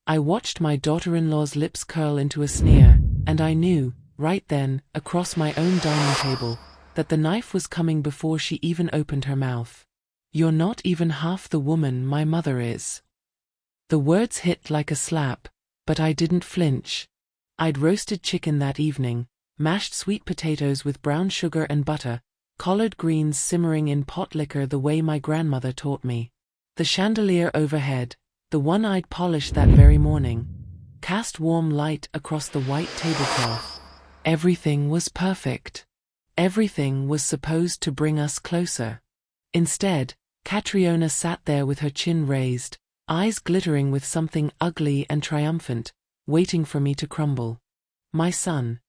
I watched my daughter-in-law's lips curl into a sneer, and I knew, right then, across my own dining table, that the knife was coming before she even opened her mouth. "You're not even half the woman my mother is." The words hit like a slap, but I didn't flinch. I'd roasted chicken that evening, mashed sweet potatoes with brown sugar and butter, collard greens simmering in pot liquor the way my grandmother taught me. The chandelier overhead, the one I'd polished that very morning, cast warm light across the white tablecloth. Everything was perfect. Everything was supposed to bring us closer. Instead, Catriona sat there with her chin raised, eyes glittering with something ugly and triumphant, waiting for me to crumble. My son,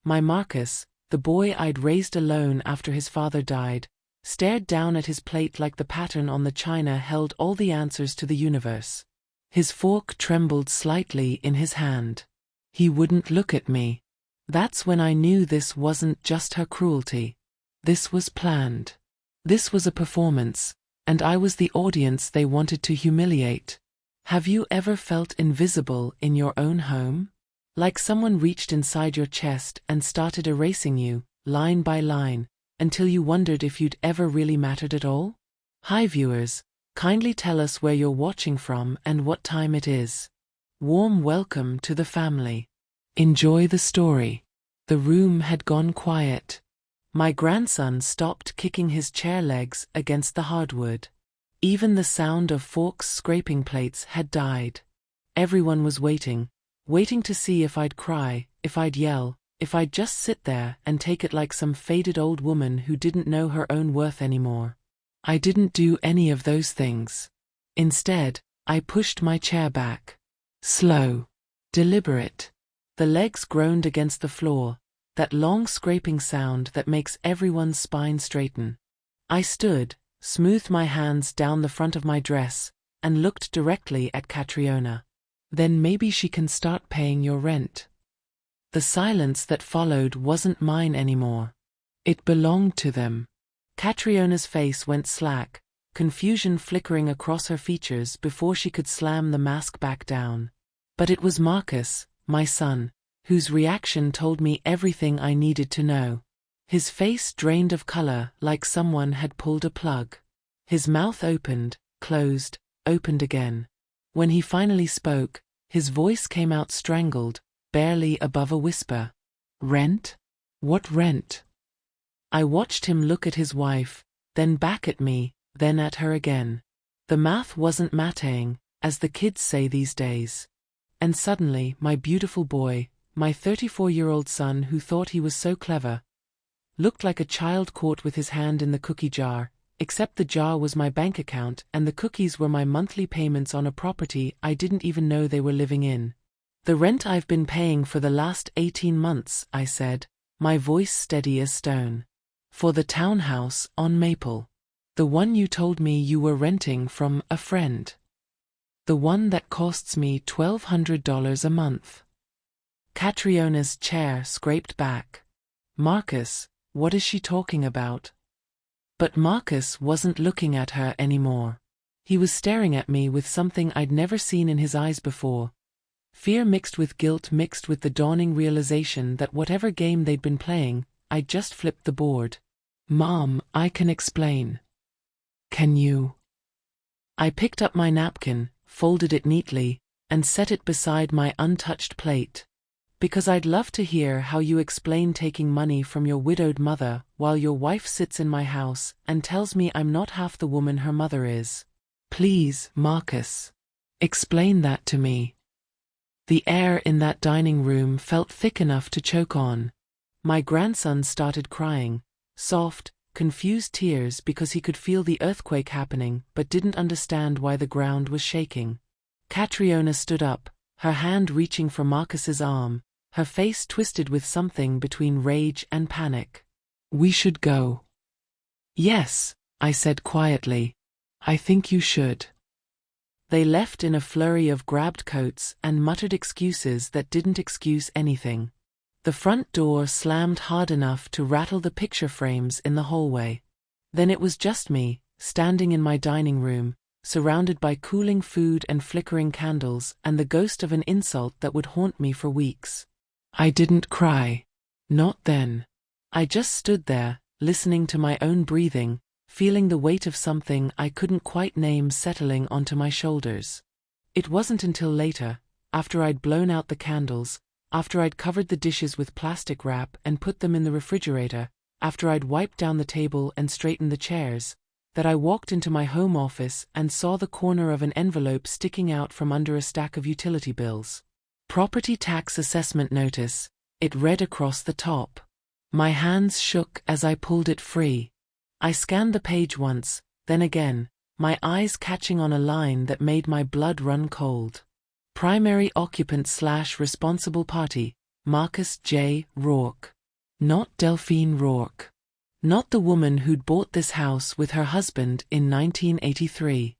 my Marcus, the boy I'd raised alone after his father died, stared down at his plate like the pattern on the china held all the answers to the universe. His fork trembled slightly in his hand. He wouldn't look at me. That's when I knew this wasn't just her cruelty. This was planned. This was a performance, and I was the audience they wanted to humiliate. Have you ever felt invisible in your own home? Like someone reached inside your chest and started erasing you, line by line, until you wondered if you'd ever really mattered at all? Hi viewers, kindly tell us where you're watching from and what time it is. Warm welcome to the family. Enjoy the story. The room had gone quiet. My grandson stopped kicking his chair legs against the hardwood. Even the sound of forks scraping plates had died. Everyone was waiting to see if I'd cry, if I'd yell, if I'd just sit there and take it like some faded old woman who didn't know her own worth anymore. I didn't do any of those things. Instead, I pushed my chair back. Slow. Deliberate. The legs groaned against the floor, that long scraping sound that makes everyone's spine straighten. I stood, smoothed my hands down the front of my dress, and looked directly at Catriona. Then maybe she can start paying your rent. The silence that followed wasn't mine anymore. It belonged to them. Catriona's face went slack, confusion flickering across her features before she could slam the mask back down. But it was Marcus, my son, whose reaction told me everything I needed to know. His face drained of color like someone had pulled a plug. His mouth opened, closed, opened again. When he finally spoke, his voice came out strangled, barely above a whisper. "Rent? What rent?" I watched him look at his wife, then back at me, then at her again. The math wasn't mattering, as the kids say these days. And suddenly, my beautiful boy, my 34-year-old son who thought he was so clever, looked like a child caught with his hand in the cookie jar, except the jar was my bank account and the cookies were my monthly payments on a property I didn't even know they were living in. "The rent I've been paying for the last 18 months, I said, my voice steady as stone. "For the townhouse on Maple. The one you told me you were renting from a friend. The one that costs me $1,200 a month." Catriona's chair scraped back. "Marcus, what is she talking about?" But Marcus wasn't looking at her anymore. He was staring at me with something I'd never seen in his eyes before. Fear mixed with guilt mixed with the dawning realization that whatever game they'd been playing, I'd just flipped the board. "Mom, I can explain." "Can you?" I picked up my napkin, folded it neatly, and set it beside my untouched plate. "Because I'd love to hear how you explain taking money from your widowed mother while your wife sits in my house and tells me I'm not half the woman her mother is. Please, Marcus. Explain that to me." The air in that dining room felt thick enough to choke on. My grandson started crying, soft, confused tears because he could feel the earthquake happening but didn't understand why the ground was shaking. Catriona stood up, her hand reaching for Marcus's arm, her face twisted with something between rage and panic. "We should go." "Yes," I said quietly. "I think you should." They left in a flurry of grabbed coats and muttered excuses that didn't excuse anything. The front door slammed hard enough to rattle the picture frames in the hallway. Then it was just me, standing in my dining room, surrounded by cooling food and flickering candles and the ghost of an insult that would haunt me for weeks. I didn't cry. Not then. I just stood there, listening to my own breathing, feeling the weight of something I couldn't quite name settling onto my shoulders. It wasn't until later, after I'd blown out the candles, after I'd covered the dishes with plastic wrap and put them in the refrigerator, after I'd wiped down the table and straightened the chairs, that I walked into my home office and saw the corner of an envelope sticking out from under a stack of utility bills. Property tax assessment notice, it read across the top. My hands shook as I pulled it free. I scanned the page once, then again, my eyes catching on a line that made my blood run cold. Primary occupant/responsible party, Marcus J. Rourke. Not Delphine Rourke. Not the woman who'd bought this house with her husband in 1983.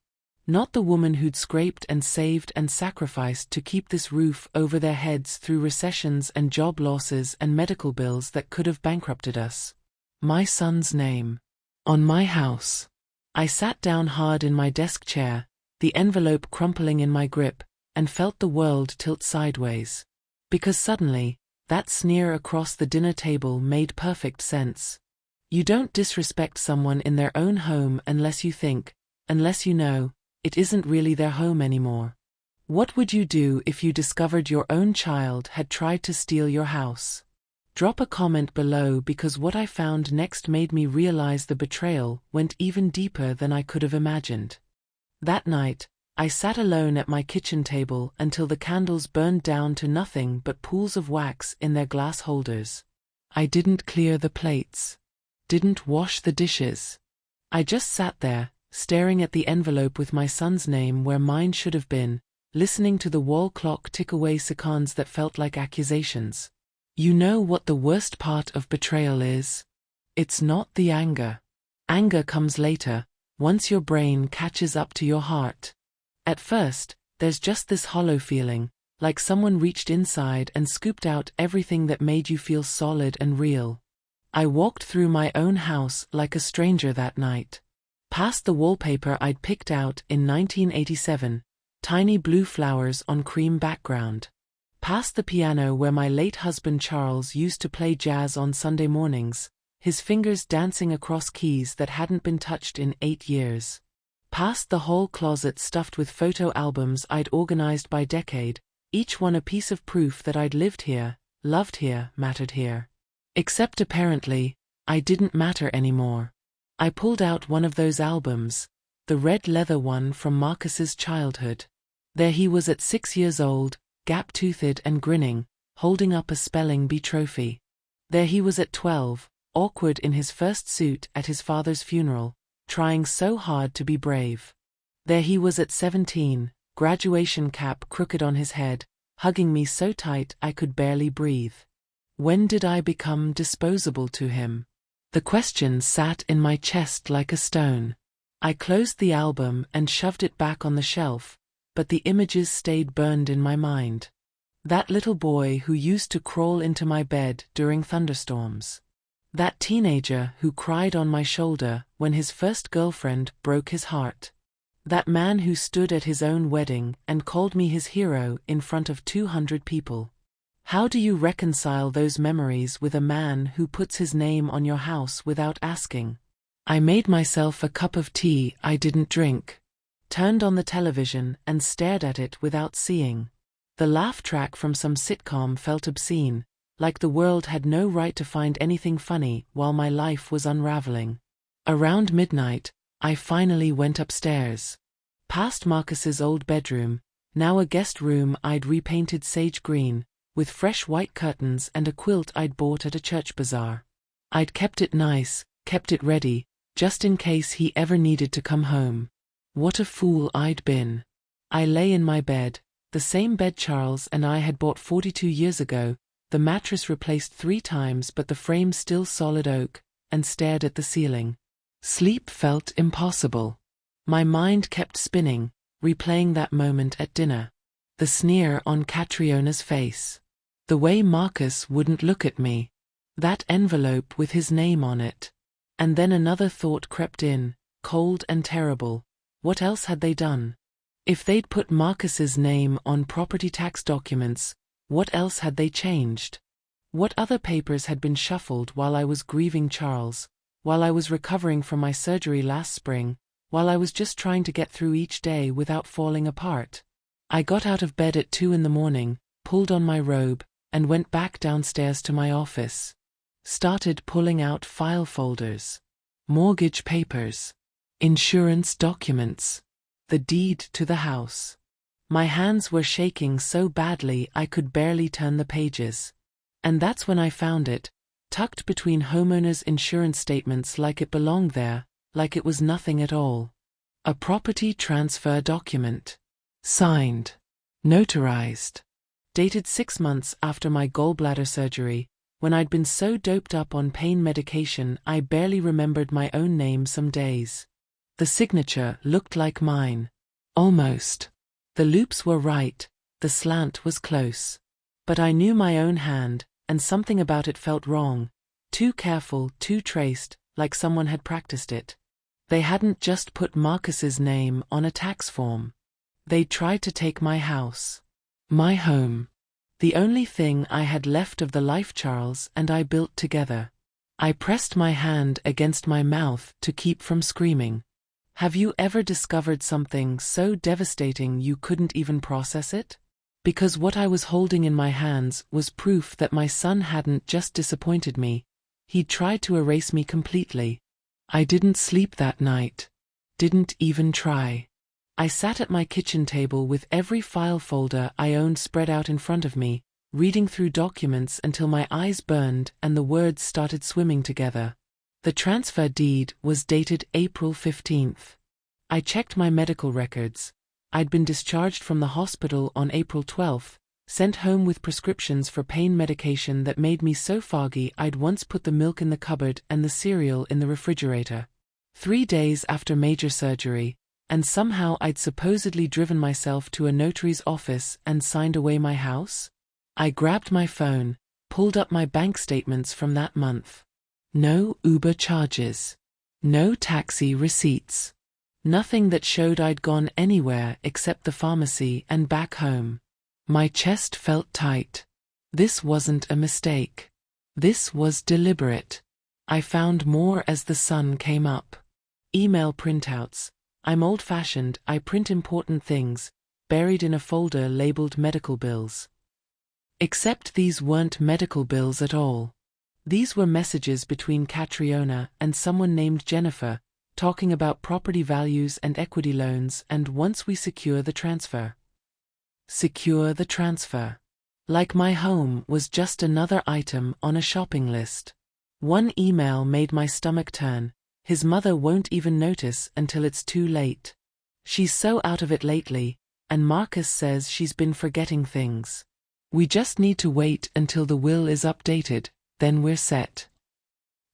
Not the woman who'd scraped and saved and sacrificed to keep this roof over their heads through recessions and job losses and medical bills that could have bankrupted us. My son's name. On my house. I sat down hard in my desk chair, the envelope crumpling in my grip, and felt the world tilt sideways. Because suddenly, that sneer across the dinner table made perfect sense. You don't disrespect someone in their own home unless you think, unless you know, it isn't really their home anymore. What would you do if you discovered your own child had tried to steal your house? Drop a comment below because what I found next made me realize the betrayal went even deeper than I could have imagined. That night, I sat alone at my kitchen table until the candles burned down to nothing but pools of wax in their glass holders. I didn't clear the plates. Didn't wash the dishes. I just sat there, staring at the envelope with my son's name where mine should have been, listening to the wall clock tick away seconds that felt like accusations. You know what the worst part of betrayal is? It's not the anger. Anger comes later, once your brain catches up to your heart. At first, there's just this hollow feeling, like someone reached inside and scooped out everything that made you feel solid and real. I walked through my own house like a stranger that night. Past the wallpaper I'd picked out in 1987, tiny blue flowers on cream background. Past the piano where my late husband Charles used to play jazz on Sunday mornings, his fingers dancing across keys that hadn't been touched in 8 years. Past the whole closet stuffed with photo albums I'd organized by decade, each one a piece of proof that I'd lived here, loved here, mattered here. Except apparently, I didn't matter anymore. I pulled out one of those albums, the red leather one from Marcus's childhood. There he was at 6 years old, gap-toothed and grinning, holding up a spelling bee trophy. There he was at 12, awkward in his first suit at his father's funeral, trying so hard to be brave. There he was at 17, graduation cap crooked on his head, hugging me so tight I could barely breathe. When did I become disposable to him? The question sat in my chest like a stone. I closed the album and shoved it back on the shelf, but the images stayed burned in my mind. That little boy who used to crawl into my bed during thunderstorms. That teenager who cried on my shoulder when his first girlfriend broke his heart. That man who stood at his own wedding and called me his hero in front of 200 people. How do you reconcile those memories with a man who puts his name on your house without asking? I made myself a cup of tea I didn't drink, turned on the television and stared at it without seeing. The laugh track from some sitcom felt obscene, like the world had no right to find anything funny while my life was unraveling. Around midnight, I finally went upstairs. Past Marcus's old bedroom, now a guest room I'd repainted sage green, with fresh white curtains and a quilt I'd bought at a church bazaar. I'd kept it nice, kept it ready, just in case he ever needed to come home. What a fool I'd been. I lay in my bed, the same bed Charles and I had bought 42 years ago, the mattress replaced 3 times but the frame still solid oak, and stared at the ceiling. Sleep felt impossible. My mind kept spinning, replaying that moment at dinner. The sneer on Catriona's face. The way Marcus wouldn't look at me. That envelope with his name on it. And then another thought crept in, cold and terrible. What else had they done? If they'd put Marcus's name on property tax documents, what else had they changed? What other papers had been shuffled while I was grieving Charles, while I was recovering from my surgery last spring, while I was just trying to get through each day without falling apart? I got out of bed at 2 in the morning, pulled on my robe, and went back downstairs to my office. Started pulling out file folders. Mortgage papers. Insurance documents. The deed to the house. My hands were shaking so badly I could barely turn the pages. And that's when I found it, tucked between homeowners' insurance statements like it belonged there, like it was nothing at all. A property transfer document. Signed. Notarized. Dated 6 months after my gallbladder surgery, when I'd been so doped up on pain medication I barely remembered my own name some days. The signature looked like mine. Almost. The loops were right, the slant was close. But I knew my own hand, and something about it felt wrong. Too careful, too traced, like someone had practiced it. They hadn't just put Marcus's name on a tax form. They'd tried to take my house. My home. The only thing I had left of the life Charles and I built together. I pressed my hand against my mouth to keep from screaming. Have you ever discovered something so devastating you couldn't even process it? Because what I was holding in my hands was proof that my son hadn't just disappointed me, he'd tried to erase me completely. I didn't sleep that night. Didn't even try. I sat at my kitchen table with every file folder I owned spread out in front of me, reading through documents until my eyes burned and the words started swimming together. The transfer deed was dated April 15th. I checked my medical records. I'd been discharged from the hospital on April 12th, sent home with prescriptions for pain medication that made me so foggy I'd once put the milk in the cupboard and the cereal in the refrigerator. 3 days after major surgery, and somehow I'd supposedly driven myself to a notary's office and signed away my house? I grabbed my phone, pulled up my bank statements from that month. No Uber charges. No taxi receipts. Nothing that showed I'd gone anywhere except the pharmacy and back home. My chest felt tight. This wasn't a mistake. This was deliberate. I found more as the sun came up. Email printouts. I'm old-fashioned, I print important things, buried in a folder labeled medical bills. Except these weren't medical bills at all. These were messages between Catriona and someone named Jennifer, talking about property values and equity loans and once we secure the transfer. Secure the transfer. Like my home was just another item on a shopping list. One email made my stomach turn. His mother won't even notice until it's too late. She's so out of it lately, and Marcus says she's been forgetting things. We just need to wait until the will is updated, then we're set.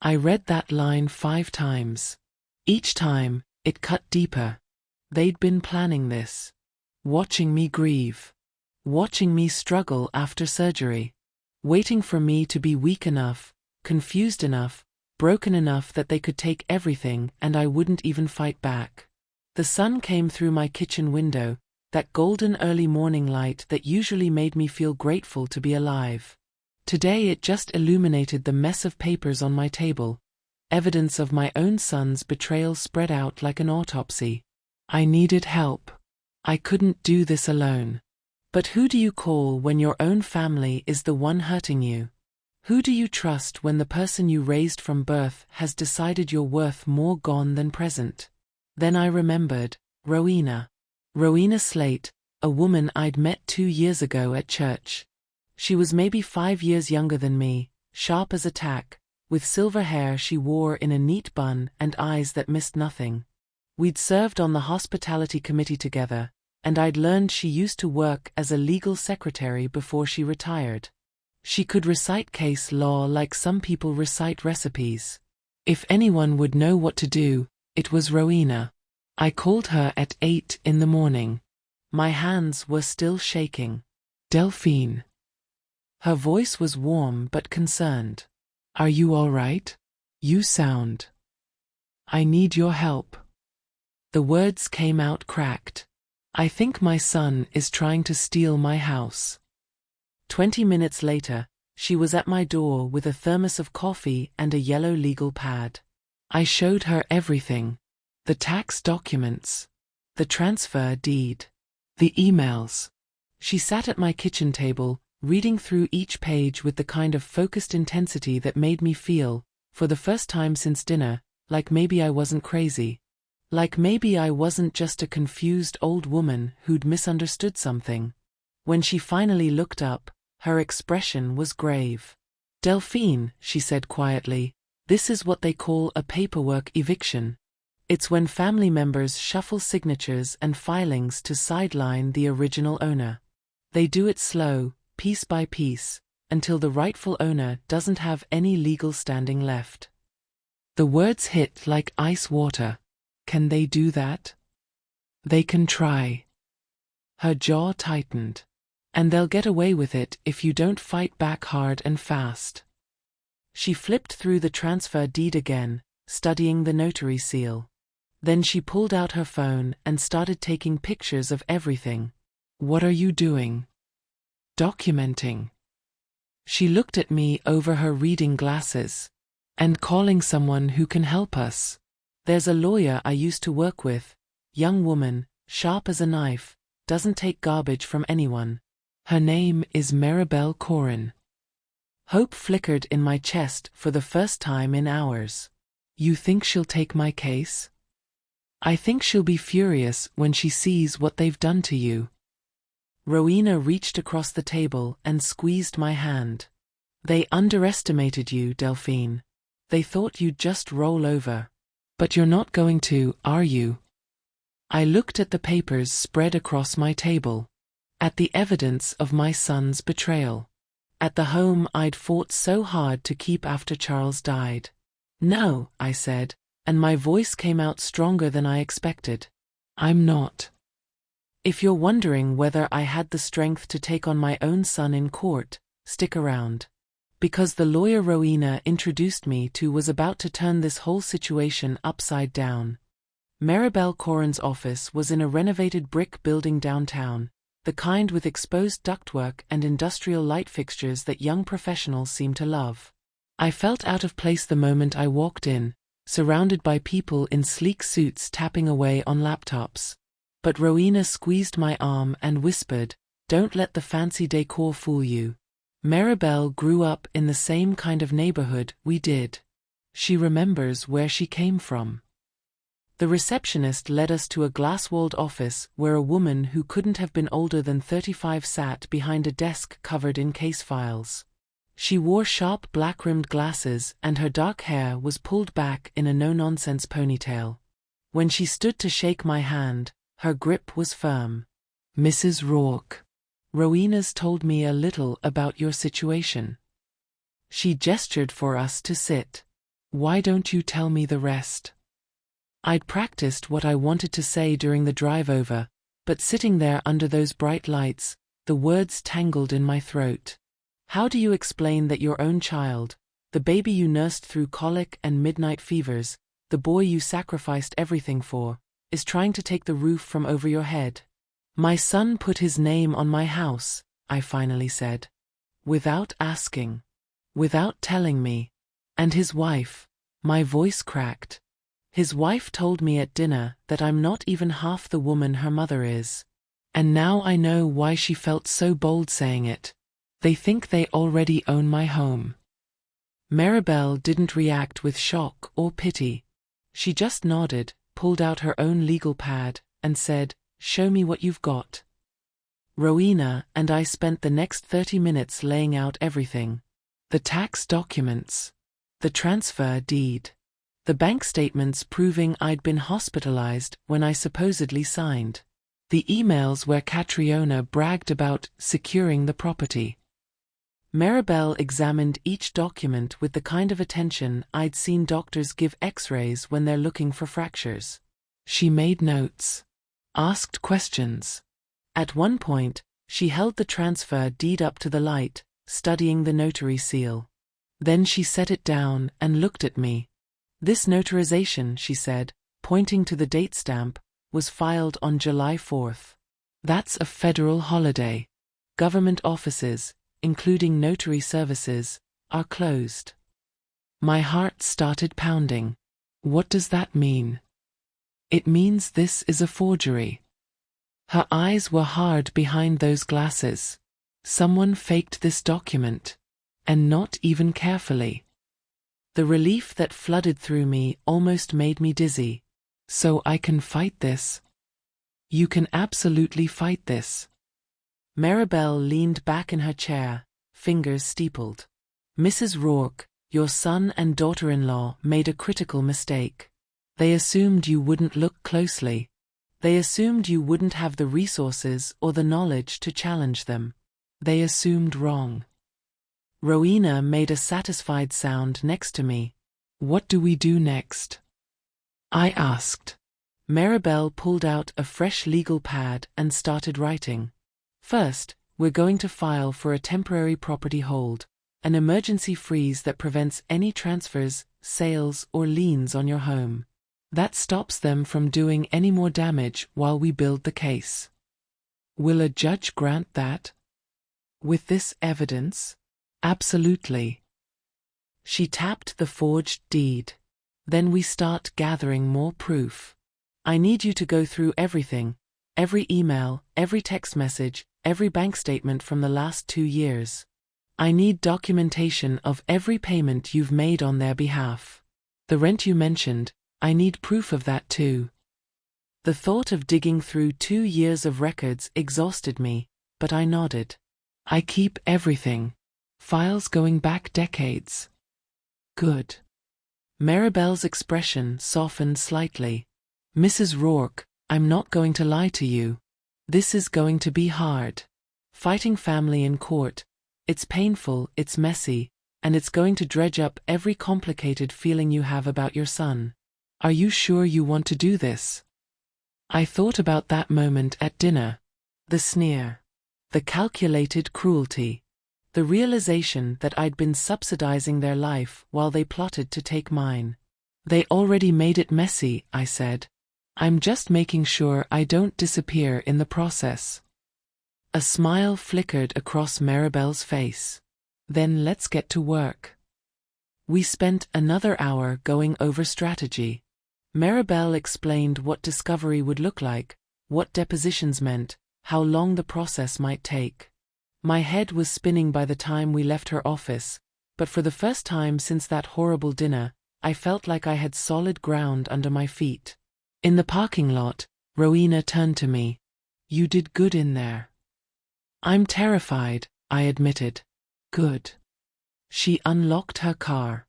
I read that line 5 times. Each time, it cut deeper. They'd been planning this. Watching me grieve. Watching me struggle after surgery. Waiting for me to be weak enough, confused enough, broken enough that they could take everything and I wouldn't even fight back. The sun came through my kitchen window, that golden early morning light that usually made me feel grateful to be alive. Today it just illuminated the mess of papers on my table, evidence of my own son's betrayal spread out like an autopsy. I needed help. I couldn't do this alone. But who do you call when your own family is the one hurting you? Who do you trust when the person you raised from birth has decided you're worth more gone than present? Then I remembered, Rowena. Rowena Slate, a woman I'd met 2 years ago at church. She was maybe 5 years younger than me, sharp as a tack, with silver hair she wore in a neat bun and eyes that missed nothing. We'd served on the hospitality committee together, and I'd learned she used to work as a legal secretary before she retired. She could recite case law like some people recite recipes. If anyone would know what to do, it was Rowena. I called her at 8 in the morning. My hands were still shaking. Delphine. Her voice was warm but concerned. Are you all right? You sound. I need your help. The words came out cracked. I think my son is trying to steal my house. 20 minutes later, she was at my door with a thermos of coffee and a yellow legal pad. I showed her everything. The tax documents. The transfer deed. The emails. She sat at my kitchen table, reading through each page with the kind of focused intensity that made me feel, for the first time since dinner, like maybe I wasn't crazy. Like maybe I wasn't just a confused old woman who'd misunderstood something. When she finally looked up, her expression was grave. Delphine, she said quietly, this is what they call a paperwork eviction. It's when family members shuffle signatures and filings to sideline the original owner. They do it slow, piece by piece, until the rightful owner doesn't have any legal standing left. The words hit like ice water. Can they do that? They can try. Her jaw tightened. And they'll get away with it if you don't fight back hard and fast. She flipped through the transfer deed again, studying the notary seal. Then she pulled out her phone and started taking pictures of everything. What are you doing? Documenting. She looked at me over her reading glasses. And calling someone who can help us. There's a lawyer I used to work with. Young woman, sharp as a knife, doesn't take garbage from anyone. Her name is Maribel Corin. Hope flickered in my chest for the first time in hours. You think she'll take my case? I think she'll be furious when she sees what they've done to you. Rowena reached across the table and squeezed my hand. They underestimated you, Delphine. They thought you'd just roll over. But you're not going to, are you? I looked at the papers spread across my table. At the evidence of my son's betrayal. At the home I'd fought so hard to keep after Charles died. No, I said, and my voice came out stronger than I expected. I'm not. If you're wondering whether I had the strength to take on my own son in court, stick around. Because the lawyer Rowena introduced me to was about to turn this whole situation upside down. Maribel Corin's office was in a renovated brick building downtown, the kind with exposed ductwork and industrial light fixtures that young professionals seem to love. I felt out of place the moment I walked in, surrounded by people in sleek suits tapping away on laptops. But Rowena squeezed my arm and whispered, "Don't let the fancy decor fool you. Maribel grew up in the same kind of neighborhood we did. She remembers where she came from." The receptionist led us to a glass-walled office where a woman who couldn't have been older than 35 sat behind a desk covered in case files. She wore sharp black-rimmed glasses and her dark hair was pulled back in a no-nonsense ponytail. When she stood to shake my hand, her grip was firm. "Mrs. Rourke, Rowena's told me a little about your situation." She gestured for us to sit. "Why don't you tell me the rest?" I'd practiced what I wanted to say during the drive over, but sitting there under those bright lights, the words tangled in my throat. How do you explain that your own child, the baby you nursed through colic and midnight fevers, the boy you sacrificed everything for, is trying to take the roof from over your head? "My son put his name on my house," I finally said. "Without asking. Without telling me. And his wife." My voice cracked. "His wife told me at dinner that I'm not even half the woman her mother is. And now I know why she felt so bold saying it. They think they already own my home." Maribel didn't react with shock or pity. She just nodded, pulled out her own legal pad, and said, "Show me what you've got." Rowena and I spent the next 30 minutes laying out everything. The tax documents. The transfer deed. The bank statements proving I'd been hospitalized when I supposedly signed. The emails where Catriona bragged about securing the property. Maribel examined each document with the kind of attention I'd seen doctors give X-rays when they're looking for fractures. She made notes. Asked questions. At one point, she held the transfer deed up to the light, studying the notary seal. Then she set it down and looked at me. "This notarization," she said, pointing to the date stamp, was filed on July 4th. That's a federal holiday. Government offices, including notary services, are closed. My heart started pounding. What does that mean? It means this is a forgery. Her eyes were hard behind those glasses. Someone faked this document. And not even carefully. The relief that flooded through me almost made me dizzy. So I can fight this? You can absolutely fight this. Maribel leaned back in her chair, fingers steepled. Mrs. Rourke, your son and daughter-in-law made a critical mistake. They assumed you wouldn't look closely. They assumed you wouldn't have the resources or the knowledge to challenge them. They assumed wrong. Rowena made a satisfied sound next to me. What do we do next? I asked. Maribel pulled out a fresh legal pad and started writing. First, we're going to file for a temporary property hold, an emergency freeze that prevents any transfers, sales, or liens on your home. That stops them from doing any more damage while we build the case. Will a judge grant that? With this evidence? Absolutely. She tapped the forged deed. Then we start gathering more proof. I need you to go through everything, every email, every text message, every bank statement from the last 2 years. I need documentation of every payment you've made on their behalf. The rent you mentioned, I need proof of that too. The thought of digging through 2 years of records exhausted me, but I nodded. I keep everything. Files going back decades. Good. Maribel's expression softened slightly. Mrs. Rourke, I'm not going to lie to you. This is going to be hard. Fighting family in court. It's painful, it's messy, and it's going to dredge up every complicated feeling you have about your son. Are you sure you want to do this? I thought about that moment at dinner. The sneer. The calculated cruelty. The realization that I'd been subsidizing their life while they plotted to take mine. They already made it messy, I said. I'm just making sure I don't disappear in the process. A smile flickered across Maribel's face. Then let's get to work. We spent another hour going over strategy. Maribel explained what discovery would look like, what depositions meant, how long the process might take. My head was spinning by the time we left her office, but for the first time since that horrible dinner, I felt like I had solid ground under my feet. In the parking lot, Rowena turned to me. You did good in there. I'm terrified, I admitted. Good. She unlocked her car.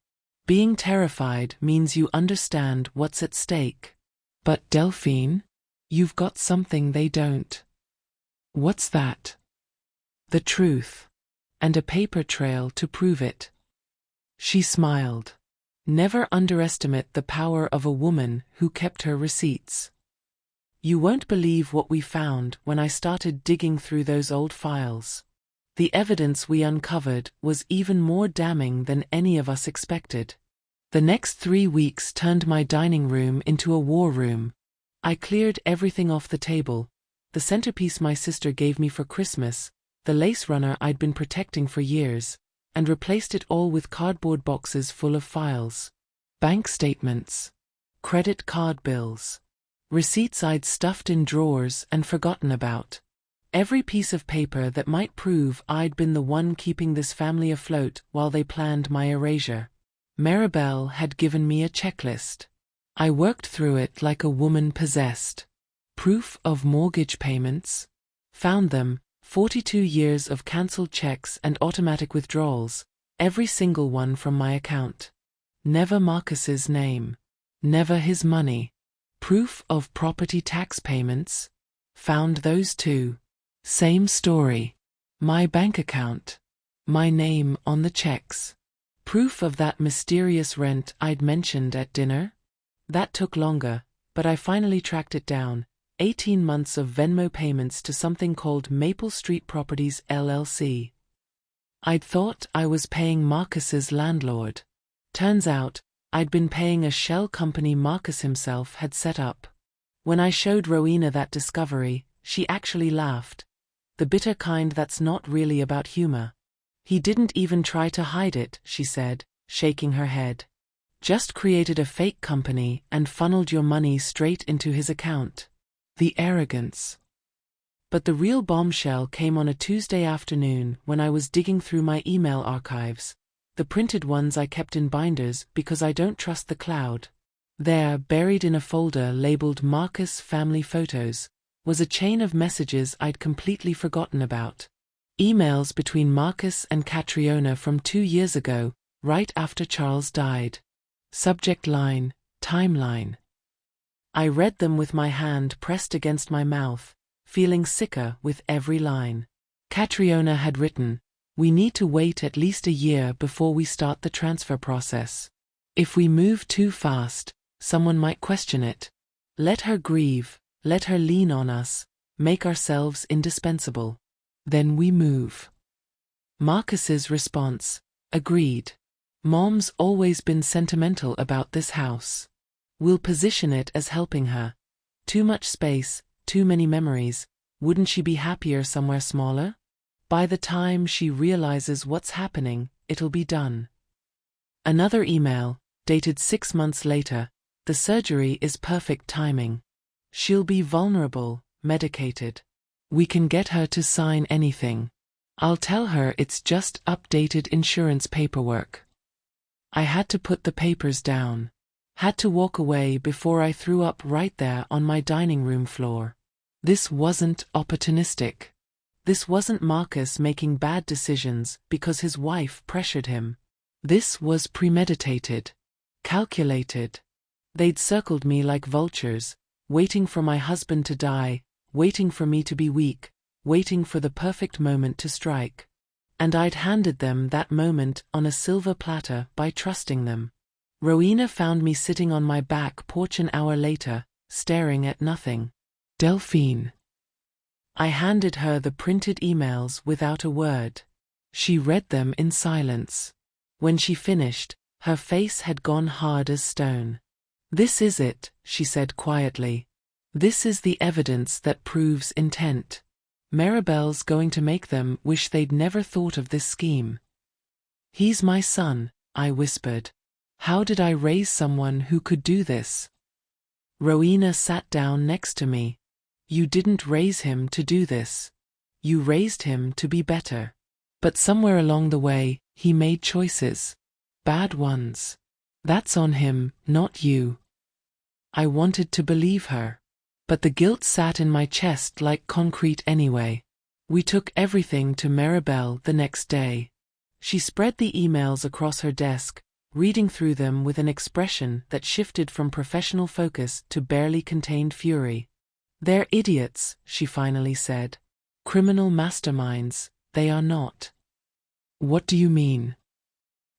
Being terrified means you understand what's at stake. But Delphine, you've got something they don't. What's that? The truth. And a paper trail to prove it. She smiled. Never underestimate the power of a woman who kept her receipts. You won't believe what we found when I started digging through those old files. The evidence we uncovered was even more damning than any of us expected. The next 3 weeks turned my dining room into a war room. I cleared everything off the table, the centerpiece my sister gave me for Christmas, the lace runner I'd been protecting for years, and replaced it all with cardboard boxes full of files. Bank statements. Credit card bills. Receipts I'd stuffed in drawers and forgotten about. Every piece of paper that might prove I'd been the one keeping this family afloat while they planned my erasure. Maribel had given me a checklist. I worked through it like a woman possessed. Proof of mortgage payments. Found them, 42 years of cancelled checks and automatic withdrawals, every single one from my account. Never Marcus's name. Never his money. Proof of property tax payments. Found those too. Same story. My bank account. My name on the checks. Proof of that mysterious rent I'd mentioned at dinner? That took longer, but I finally tracked it down. 18 months of Venmo payments to something called Maple Street Properties LLC. I'd thought I was paying Marcus's landlord. Turns out, I'd been paying a shell company Marcus himself had set up. When I showed Rowena that discovery, she actually laughed. The bitter kind that's not really about humor. He didn't even try to hide it, she said, shaking her head. Just created a fake company and funneled your money straight into his account. The arrogance. But the real bombshell came on a Tuesday afternoon when I was digging through my email archives, the printed ones I kept in binders because I don't trust the cloud. There, buried in a folder labeled Marcus Family Photos, was a chain of messages I'd completely forgotten about. Emails between Marcus and Catriona from 2 years ago, right after Charles died. Subject line, timeline. I read them with my hand pressed against my mouth, feeling sicker with every line. Catriona had written, "We need to wait at least a year before we start the transfer process. If we move too fast, someone might question it. Let her grieve, let her lean on us, make ourselves indispensable. Then we move." Marcus's response, "Agreed. Mom's always been sentimental about this house. We'll position it as helping her. Too much space, too many memories. Wouldn't she be happier somewhere smaller? By the time she realizes what's happening, it'll be done." Another email, dated 6 months later, "The surgery is perfect timing. She'll be vulnerable, medicated. We can get her to sign anything. I'll tell her it's just updated insurance paperwork." I had to put the papers down. Had to walk away before I threw up right there on my dining room floor. This wasn't opportunistic. This wasn't Marcus making bad decisions because his wife pressured him. This was premeditated. Calculated. They'd circled me like vultures, waiting for my husband to die, waiting for me to be weak, waiting for the perfect moment to strike. And I'd handed them that moment on a silver platter by trusting them. Rowena found me sitting on my back porch an hour later, staring at nothing. "Delphine." I handed her the printed emails without a word. She read them in silence. When she finished, her face had gone hard as stone. "This is it," she said quietly. "This is the evidence that proves intent. Maribel's going to make them wish they'd never thought of this scheme." "He's my son," I whispered. "How did I raise someone who could do this?" Rowena sat down next to me. "You didn't raise him to do this. You raised him to be better. But somewhere along the way, he made choices. Bad ones. That's on him, not you." I wanted to believe her. But the guilt sat in my chest like concrete anyway. We took everything to Maribel the next day. She spread the emails across her desk, reading through them with an expression that shifted from professional focus to barely contained fury. "They're idiots," she finally said. "Criminal masterminds, they are not." "What do you mean?"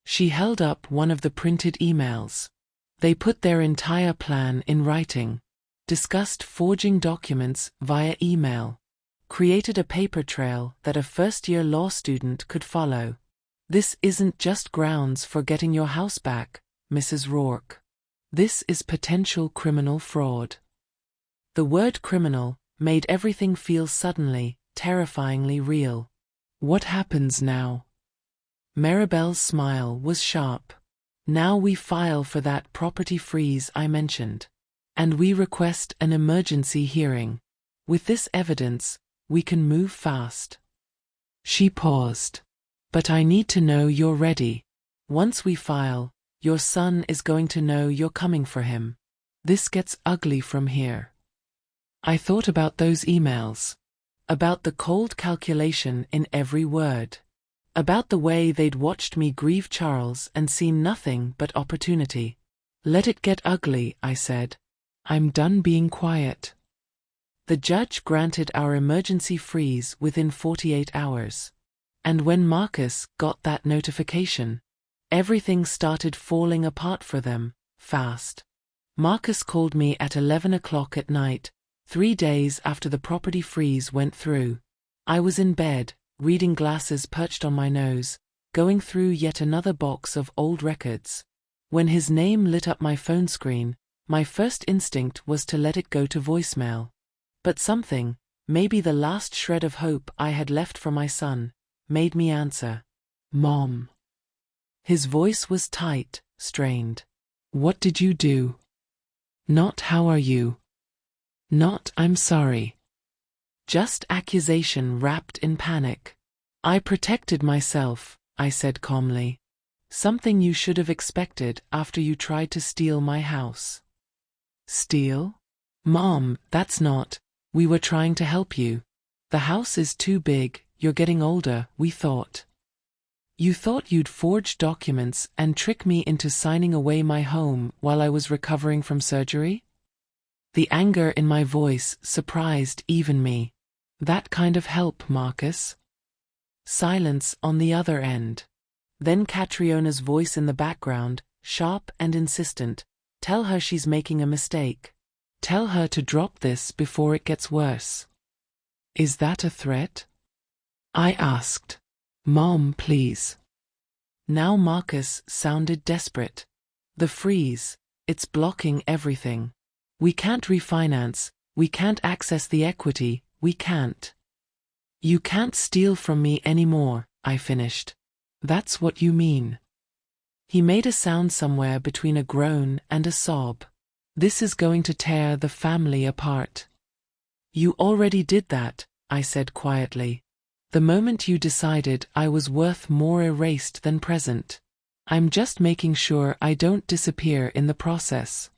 She held up one of the printed emails. They put their entire plan in writing. Discussed forging documents via email. Created a paper trail that a first-year law student could follow. "This isn't just grounds for getting your house back, Mrs. Rourke. This is potential criminal fraud." The word criminal made everything feel suddenly, terrifyingly real. "What happens now?" Maribel's smile was sharp. "Now we file for that property freeze I mentioned. And we request an emergency hearing. With this evidence, we can move fast." She paused. "But I need to know you're ready. Once we file, your son is going to know you're coming for him. This gets ugly from here." I thought about those emails. About the cold calculation in every word. About the way they'd watched me grieve Charles and seen nothing but opportunity. "Let it get ugly," I said. "I'm done being quiet." The judge granted our emergency freeze within 48 hours. And when Marcus got that notification, everything started falling apart for them, fast. Marcus called me at 11 o'clock at night, 3 days after the property freeze went through. I was in bed, reading glasses perched on my nose, going through yet another box of old records. When his name lit up my phone screen, My first instinct was to let it go to voicemail. But something, maybe the last shred of hope I had left for my son, made me answer. Mom. His voice was tight, strained. What did you do? Not how are you? Not I'm sorry. Just accusation wrapped in panic. I protected myself, I said calmly. Something you should have expected after you tried to steal my house. Steal? Mom, that's not. We were trying to help you. The house is too big, you're getting older, we thought. You thought you'd forge documents and trick me into signing away my home while I was recovering from surgery? The anger in my voice surprised even me. That kind of help, Marcus? Silence on the other end. Then Catriona's voice in the background, sharp and insistent. Tell her she's making a mistake. Tell her to drop this before it gets worse. Is that a threat? I asked. Mom, please. Now Marcus sounded desperate. The freeze, it's blocking everything. We can't refinance, we can't access the equity, we can't. You can't steal from me anymore, I finished. That's what you mean. He made a sound somewhere between a groan and a sob. This is going to tear the family apart. You already did that, I said quietly. The moment you decided I was worth more erased than present. I'm just making sure I don't disappear in the process.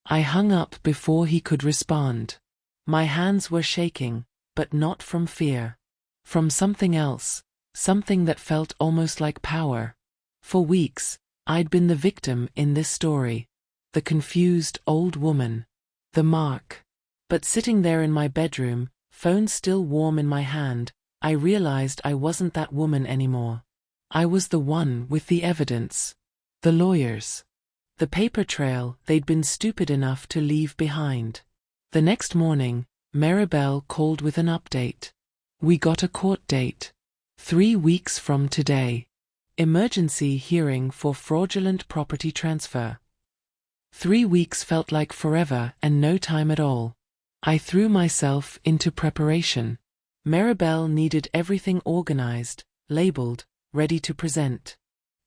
I hung up before he could respond. My hands were shaking, but not from fear. From something else, something that felt almost like power. For weeks, I'd been the victim in this story. The confused old woman. The mark. But sitting there in my bedroom, phone still warm in my hand, I realized I wasn't that woman anymore. I was the one with the evidence. The lawyers. The paper trail they'd been stupid enough to leave behind. The next morning, Maribel called with an update. We got a court date. 3 weeks from today. Emergency hearing for fraudulent property transfer. 3 weeks felt like forever and no time at all. I threw myself into preparation. Maribel needed everything organized, labeled, ready to present.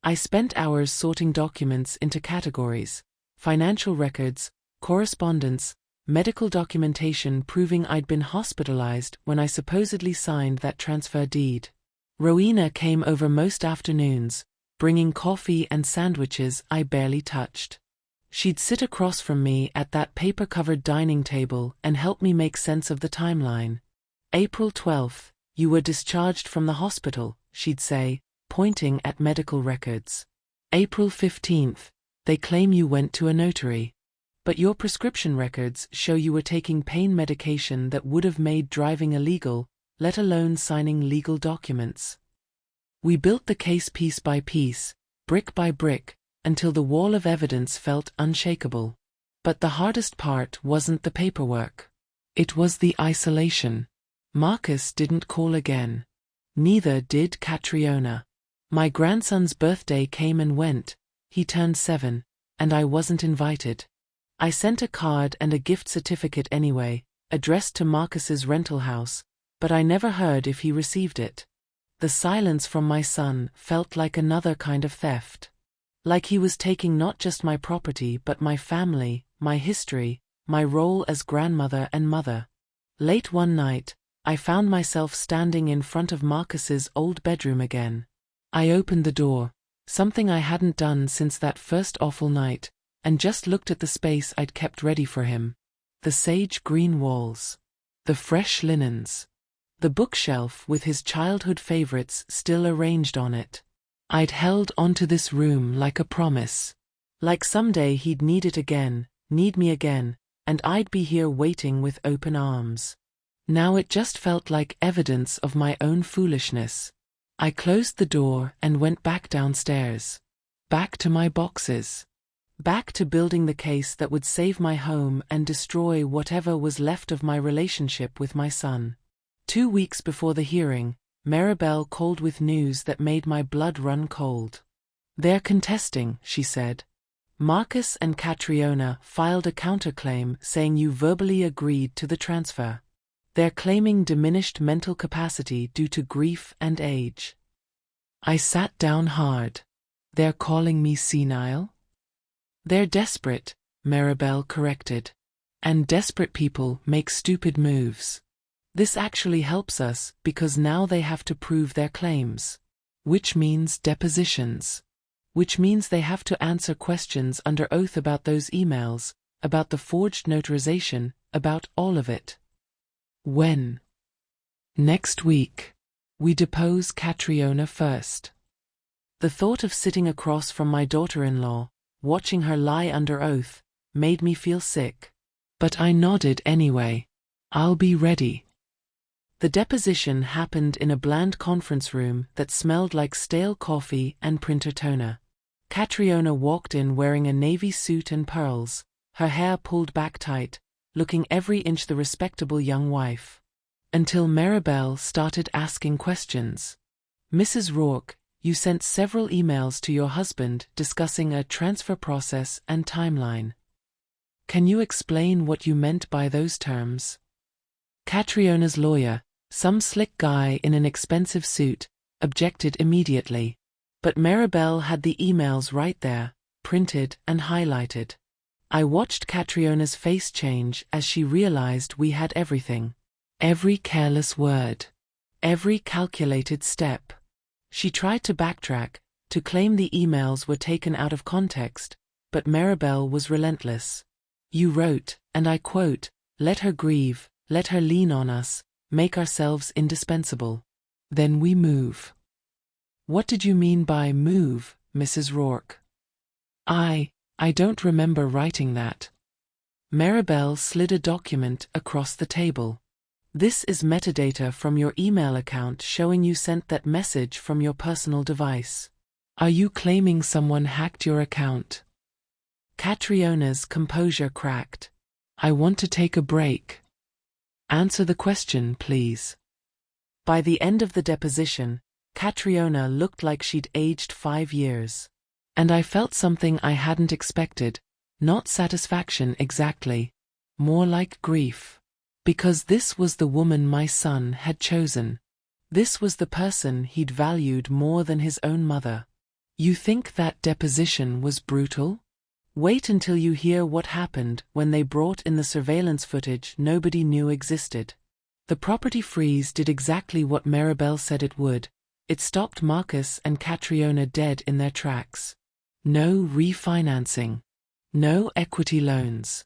I spent hours sorting documents into categories: financial records, correspondence, medical documentation proving I'd been hospitalized when I supposedly signed that transfer deed. Rowena came over most afternoons, bringing coffee and sandwiches I barely touched. She'd sit across from me at that paper-covered dining table and help me make sense of the timeline. April 12th, you were discharged from the hospital, she'd say, pointing at medical records. April 15th, they claim you went to a notary. But your prescription records show you were taking pain medication that would have made driving illegal, let alone signing legal documents. We built the case piece by piece, brick by brick, until the wall of evidence felt unshakable. But the hardest part wasn't the paperwork. It was the isolation. Marcus didn't call again. Neither did Catriona. My grandson's birthday came and went, he turned 7, and I wasn't invited. I sent a card and a gift certificate anyway, addressed to Marcus's rental house, but I never heard if he received it. The silence from my son felt like another kind of theft. Like he was taking not just my property but my family, my history, my role as grandmother and mother. Late one night, I found myself standing in front of Marcus's old bedroom again. I opened the door, something I hadn't done since that first awful night, and just looked at the space I'd kept ready for him. The sage green walls. The fresh linens. The bookshelf with his childhood favorites still arranged on it. I'd held onto this room like a promise. Like someday he'd need it again, need me again, and I'd be here waiting with open arms. Now it just felt like evidence of my own foolishness. I closed the door and went back downstairs. Back to my boxes. Back to building the case that would save my home and destroy whatever was left of my relationship with my son. 2 weeks before the hearing, Maribel called with news that made my blood run cold. They're contesting, she said. Marcus and Catriona filed a counterclaim saying you verbally agreed to the transfer. They're claiming diminished mental capacity due to grief and age. I sat down hard. They're calling me senile? They're desperate, Maribel corrected. And desperate people make stupid moves. This actually helps us because now they have to prove their claims. Which means depositions. Which means they have to answer questions under oath about those emails, about the forged notarization, about all of it. When? Next week. We depose Catriona first. The thought of sitting across from my daughter-in-law, watching her lie under oath, made me feel sick. But I nodded anyway. I'll be ready. The deposition happened in a bland conference room that smelled like stale coffee and printer toner. Catriona walked in wearing a navy suit and pearls, her hair pulled back tight, looking every inch the respectable young wife. Until Maribel started asking questions. Mrs. Rourke, you sent several emails to your husband discussing a transfer process and timeline. Can you explain what you meant by those terms? Catriona's lawyer, some slick guy in an expensive suit, objected immediately. But Maribel had the emails right there, printed and highlighted. I watched Catriona's face change as she realized we had everything. Every careless word. Every calculated step. She tried to backtrack, to claim the emails were taken out of context, but Maribel was relentless. You wrote, and I quote, "Let her grieve, let her lean on us, make ourselves indispensable. Then we move." What did you mean by move, Mrs. Rourke? I don't remember writing that. Maribel slid a document across the table. This is metadata from your email account showing you sent that message from your personal device. Are you claiming someone hacked your account? Catriona's composure cracked. I want to take a break. Answer the question, please. By the end of the deposition, Catriona looked like she'd aged 5 years. And I felt something I hadn't expected, not satisfaction exactly, more like grief. Because this was the woman my son had chosen. This was the person he'd valued more than his own mother. You think that deposition was brutal? Wait until you hear what happened when they brought in the surveillance footage nobody knew existed. The property freeze did exactly what Maribel said it would. It stopped Marcus and Catriona dead in their tracks. No refinancing. No equity loans.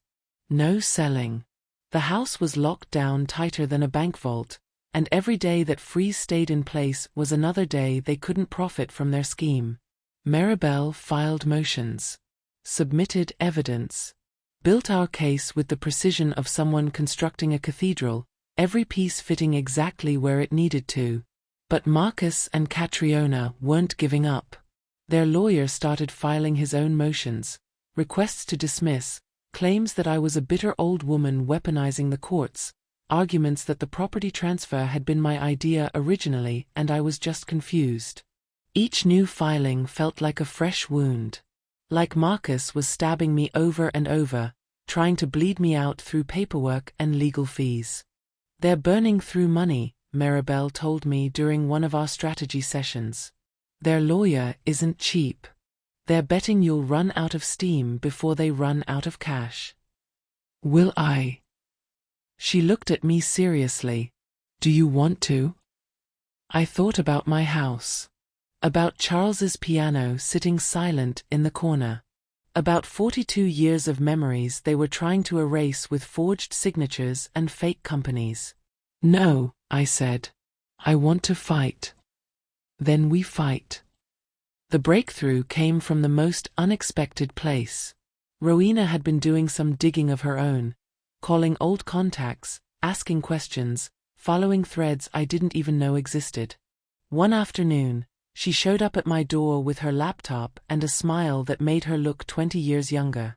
No selling. The house was locked down tighter than a bank vault, and every day that freeze stayed in place was another day they couldn't profit from their scheme. Maribel filed motions. Submitted evidence. Built our case with the precision of someone constructing a cathedral, every piece fitting exactly where it needed to. But Marcus and Catriona weren't giving up. Their lawyer started filing his own motions, requests to dismiss, claims that I was a bitter old woman weaponizing the courts, arguments that the property transfer had been my idea originally and I was just confused. Each new filing felt like a fresh wound. Like Marcus was stabbing me over and over, trying to bleed me out through paperwork and legal fees. They're burning through money, Maribel told me during one of our strategy sessions. Their lawyer isn't cheap. They're betting you'll run out of steam before they run out of cash. Will I? She looked at me seriously. Do you want to? I thought about my house. About Charles's piano sitting silent in the corner. About 42 years of memories they were trying to erase with forged signatures and fake companies. No, I said. I want to fight. Then we fight. The breakthrough came from the most unexpected place. Rowena had been doing some digging of her own, calling old contacts, asking questions, following threads I didn't even know existed. One afternoon, she showed up at my door with her laptop and a smile that made her look 20 years younger.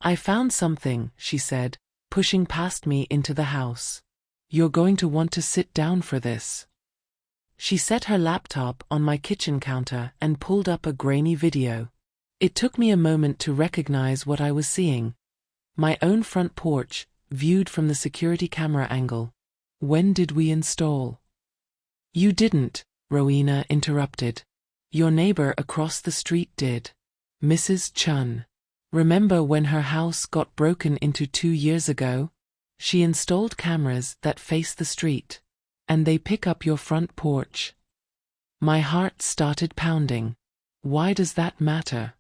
I found something, she said, pushing past me into the house. You're going to want to sit down for this. She set her laptop on my kitchen counter and pulled up a grainy video. It took me a moment to recognize what I was seeing. My own front porch, viewed from the security camera angle. When did we install? You didn't, Rowena interrupted. Your neighbor across the street did. Mrs. Chun. Remember when her house got broken into 2 years ago? She installed cameras that face the street. And they pick up your front porch. My heart started pounding. Why does that matter?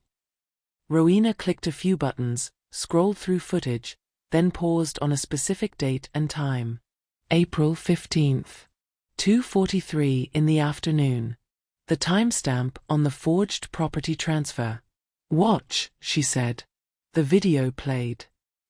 Rowena clicked a few buttons, scrolled through footage, then paused on a specific date and time. April 15th. 2:43 in the afternoon. The timestamp on the forged property transfer. Watch, she said. The video played.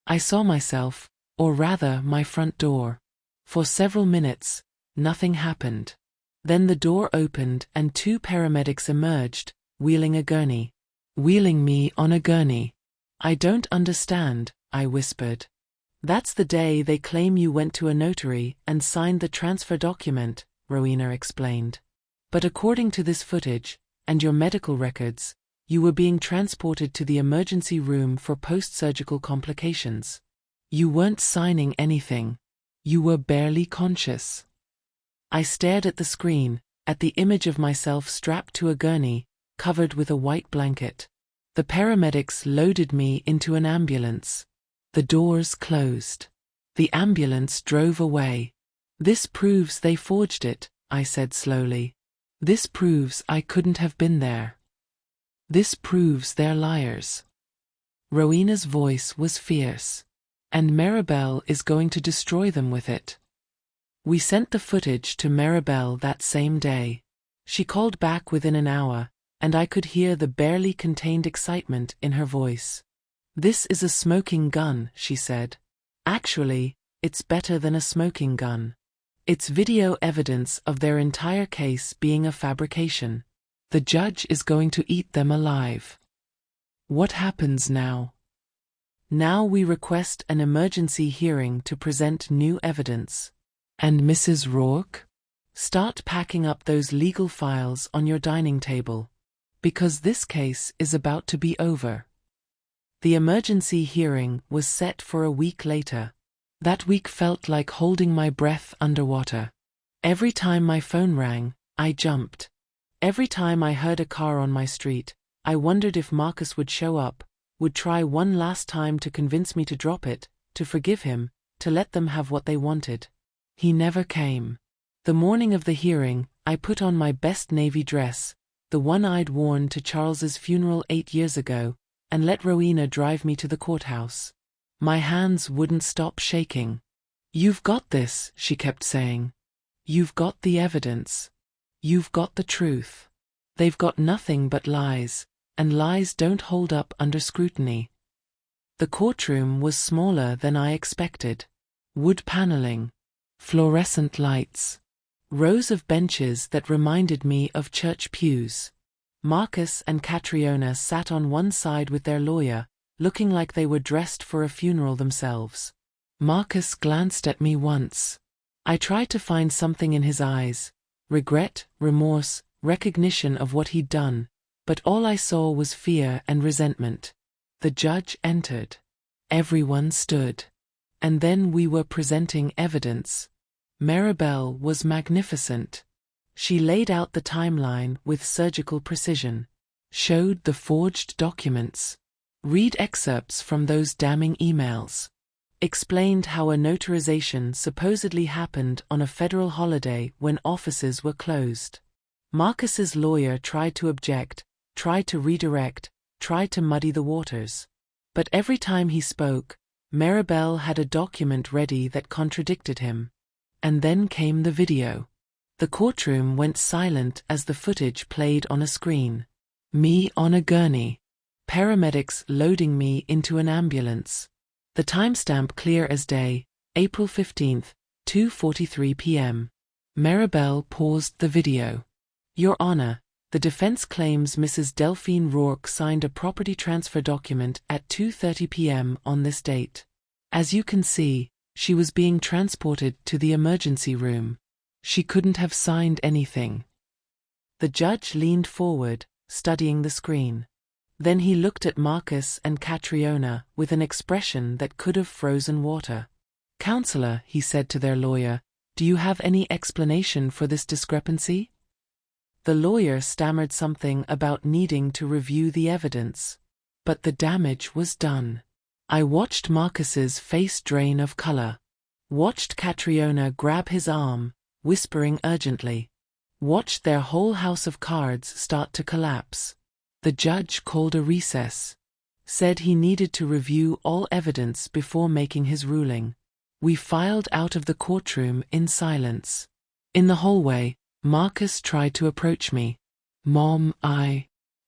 I saw myself, or rather my front door. For several minutes, nothing happened. Then the door opened and 2 paramedics emerged, wheeling a gurney. Wheeling me on a gurney. I don't understand, I whispered. That's the day they claim you went to a notary and signed the transfer document, Rowena explained. But according to this footage, and your medical records, you were being transported to the emergency room for post-surgical complications. You weren't signing anything. You were barely conscious. I stared at the screen, at the image of myself strapped to a gurney, covered with a white blanket. The paramedics loaded me into an ambulance. The doors closed. The ambulance drove away. This proves they forged it, I said slowly. This proves I couldn't have been there. This proves they're liars. Rowena's voice was fierce. And Maribel is going to destroy them with it. We sent the footage to Maribel that same day. She called back within an hour, and I could hear the barely contained excitement in her voice. This is a smoking gun, she said. Actually, it's better than a smoking gun. It's video evidence of their entire case being a fabrication. The judge is going to eat them alive. What happens now? Now we request an emergency hearing to present new evidence. And Mrs. Rourke? Start packing up those legal files on your dining table. Because this case is about to be over. The emergency hearing was set for a week later. That week felt like holding my breath underwater. Every time my phone rang, I jumped. Every time I heard a car on my street, I wondered if Marcus would show up, would try one last time to convince me to drop it, to forgive him, to let them have what they wanted. He never came. The morning of the hearing, I put on my best navy dress, the one I'd worn to Charles's funeral 8 years ago, and let Rowena drive me to the courthouse. My hands wouldn't stop shaking. You've got this, she kept saying. You've got the evidence. You've got the truth. They've got nothing but lies, and lies don't hold up under scrutiny. The courtroom was smaller than I expected. Wood paneling. Fluorescent lights. Rows of benches that reminded me of church pews. Marcus and Catriona sat on one side with their lawyer, looking like they were dressed for a funeral themselves. Marcus glanced at me once. I tried to find something in his eyes, regret, remorse, recognition of what he'd done, but all I saw was fear and resentment. The judge entered. Everyone stood. And then we were presenting evidence. Maribel was magnificent. She laid out the timeline with surgical precision. Showed the forged documents. Read excerpts from those damning emails. Explained how a notarization supposedly happened on a federal holiday when offices were closed. Marcus's lawyer tried to object, tried to redirect, tried to muddy the waters. But every time he spoke, Maribel had a document ready that contradicted him. And then came the video. The courtroom went silent as the footage played on a screen. Me on a gurney. Paramedics loading me into an ambulance. The timestamp clear as day, April 15th, 2:43 p.m. Maribel paused the video. Your Honor, the defense claims Mrs. Delphine Rourke signed a property transfer document at 2:30 p.m. on this date. As you can see, she was being transported to the emergency room. She couldn't have signed anything. The judge leaned forward, studying the screen. Then he looked at Marcus and Catriona with an expression that could have frozen water. "Counselor," he said to their lawyer, "do you have any explanation for this discrepancy?" The lawyer stammered something about needing to review the evidence. But the damage was done. I watched Marcus's face drain of color. Watched Catriona grab his arm, whispering urgently. Watched their whole house of cards start to collapse. The judge called a recess. Said he needed to review all evidence before making his ruling. We filed out of the courtroom in silence. In the hallway, Marcus tried to approach me. "Mom,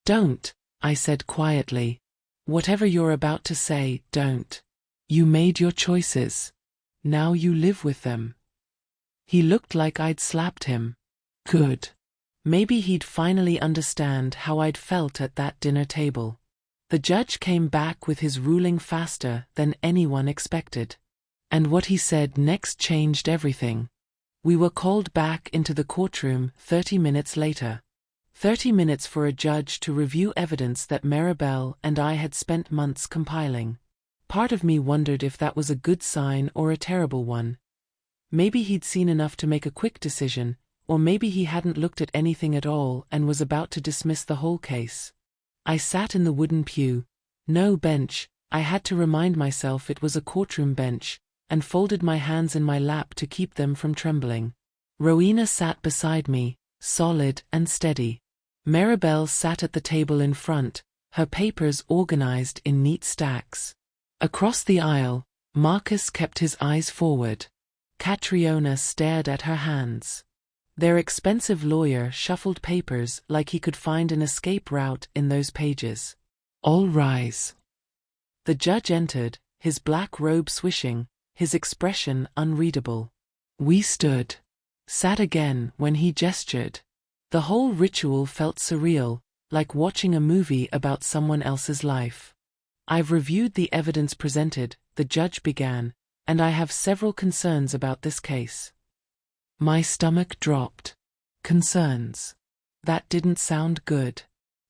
Don't," I said quietly. "Whatever you're about to say, don't. You made your choices. Now you live with them." He looked like I'd slapped him. Good. Maybe he'd finally understand how I'd felt at that dinner table. The judge came back with his ruling faster than anyone expected. And what he said next changed everything. We were called back into the courtroom 30 minutes later. 30 minutes for a judge to review evidence that Maribel and I had spent months compiling. Part of me wondered if that was a good sign or a terrible one. Maybe he'd seen enough to make a quick decision, or maybe he hadn't looked at anything at all and was about to dismiss the whole case. I sat in the wooden pew. No bench, I had to remind myself it was a courtroom bench, and folded my hands in my lap to keep them from trembling. Rowena sat beside me, solid and steady. Maribel sat at the table in front, her papers organized in neat stacks. Across the aisle, Marcus kept his eyes forward. Catriona stared at her hands. Their expensive lawyer shuffled papers like he could find an escape route in those pages. "All rise." The judge entered, his black robe swishing, his expression unreadable. We stood. Sat again when he gestured. The whole ritual felt surreal, like watching a movie about someone else's life. "I've reviewed the evidence presented," the judge began, "and I have several concerns about this case." My stomach dropped. Concerns. That didn't sound good.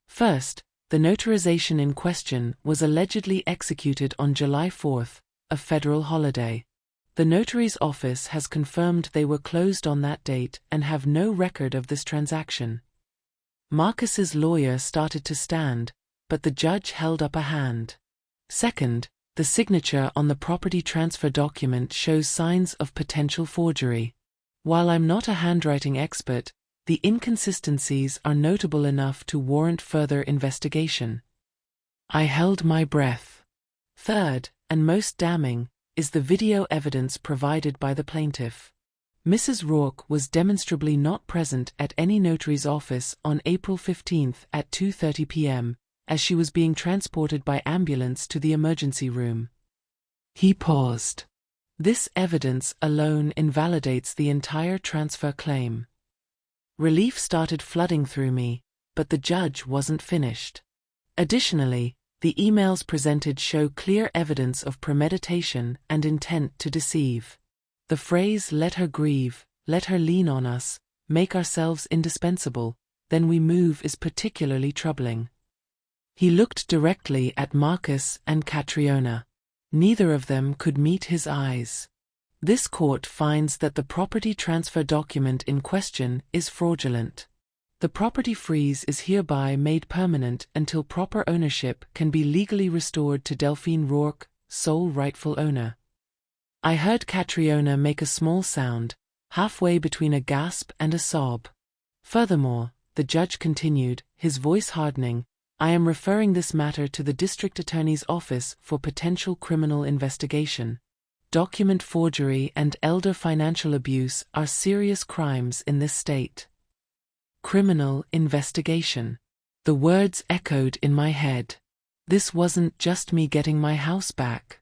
First, the notarization in question was allegedly executed on July 4th, a federal holiday. The notary's office has confirmed they were closed on that date and have no record of this transaction. Marcus's lawyer started to stand, but the judge held up a hand. Second, the signature on the property transfer document shows signs of potential forgery. While I'm not a handwriting expert, the inconsistencies are notable enough to warrant further investigation. I held my breath. Third, and most damning, is the video evidence provided by the plaintiff. Mrs. Rourke was demonstrably not present at any notary's office on April 15 at 2:30 p.m., as she was being transported by ambulance to the emergency room. He paused. This evidence alone invalidates the entire transfer claim. Relief started flooding through me, but the judge wasn't finished. Additionally, the emails presented show clear evidence of premeditation and intent to deceive. The phrase "let her grieve, let her lean on us, make ourselves indispensable, then we move" is particularly troubling. He looked directly at Marcus and Catriona. Neither of them could meet his eyes. This court finds that the property transfer document in question is fraudulent. The property freeze is hereby made permanent until proper ownership can be legally restored to Delphine Rourke, sole rightful owner. I heard Catriona make a small sound, halfway between a gasp and a sob. Furthermore, the judge continued, his voice hardening, "I am referring this matter to the district attorney's office for potential criminal investigation. Document forgery and elder financial abuse are serious crimes in this state." Criminal investigation. The words echoed in my head. This wasn't just me getting my house back.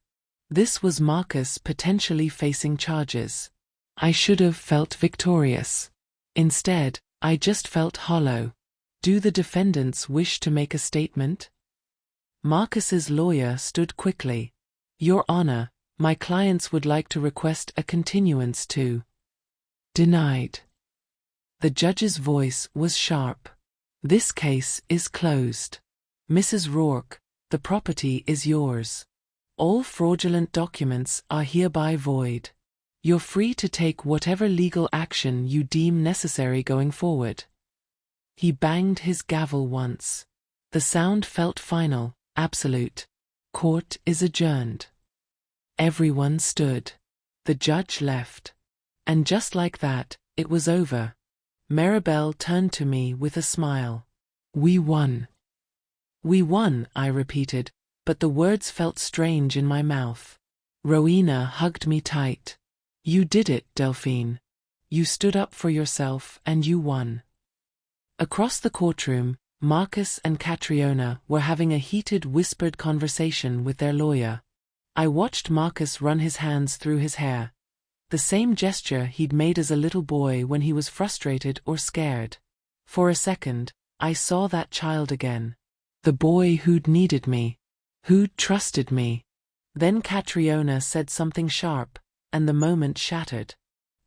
This was Marcus potentially facing charges. I should have felt victorious. Instead, I just felt hollow. Do the defendants wish to make a statement? Marcus's lawyer stood quickly. "Your Honor, my clients would like to request a continuance to." Denied. The judge's voice was sharp. "This case is closed. Mrs. Rourke, the property is yours. All fraudulent documents are hereby void. You're free to take whatever legal action you deem necessary going forward. He banged his gavel once. The sound felt final, absolute. Court is adjourned. Everyone stood. The judge left. And just like that, it was over. Maribel turned to me with a smile. We won. We won, I repeated, but the words felt strange in my mouth. Rowena hugged me tight. You did it, Delphine. You stood up for yourself and you won. Across the courtroom, Marcus and Catriona were having a heated, whispered conversation with their lawyer. I watched Marcus run his hands through his hair. The same gesture he'd made as a little boy when he was frustrated or scared. For a second, I saw that child again. The boy who'd needed me. Who'd trusted me. Then Catriona said something sharp, and the moment shattered.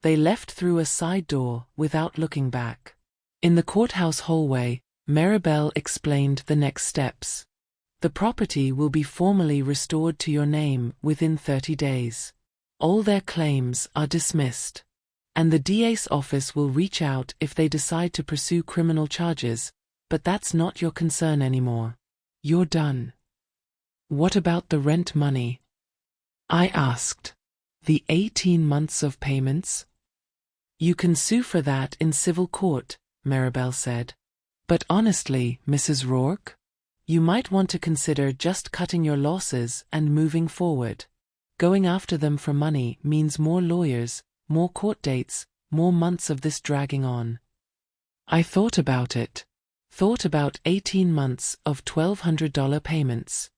They left through a side door without looking back. In the courthouse hallway, Maribel explained the next steps. The property will be formally restored to your name within 30 days. All their claims are dismissed. And the DA's office will reach out if they decide to pursue criminal charges, but that's not your concern anymore. You're done. What about the rent money? I asked. The 18 months of payments? You can sue for that in civil court, Maribel said. But honestly, Mrs. Rourke, you might want to consider just cutting your losses and moving forward. Going after them for money means more lawyers, more court dates, more months of this dragging on. I thought about it. Thought about 18 months of $1,200 payments.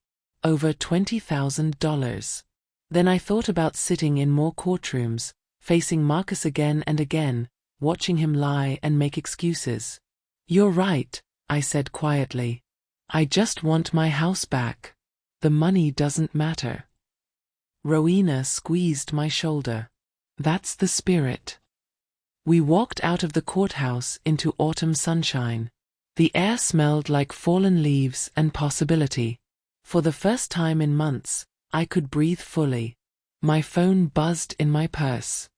Over $20,000. Then I thought about sitting in more courtrooms, facing Marcus again and again, watching him lie and make excuses. You're right, I said quietly. I just want my house back. The money doesn't matter. Rowena squeezed my shoulder. That's the spirit. We walked out of the courthouse into autumn sunshine. The air smelled like fallen leaves and possibility. For the first time in months, I could breathe fully. My phone buzzed in my purse.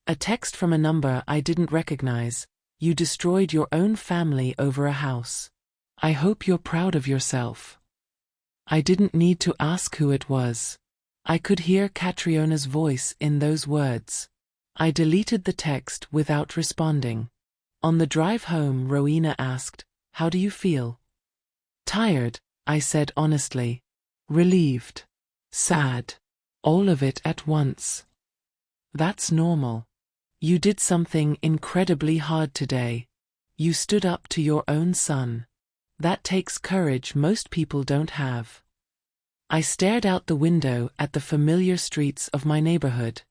A text from a number I didn't recognize. You destroyed your own family over a house. I hope you're proud of yourself. I didn't need to ask who it was. I could hear Catriona's voice in those words. I deleted the text without responding. On the drive home, Rowena asked, "How do you feel?" Tired, I said honestly. Relieved. Sad. All of it at once. That's normal. You did something incredibly hard today. You stood up to your own son. That takes courage most people don't have. I stared out the window at the familiar streets of my neighborhood.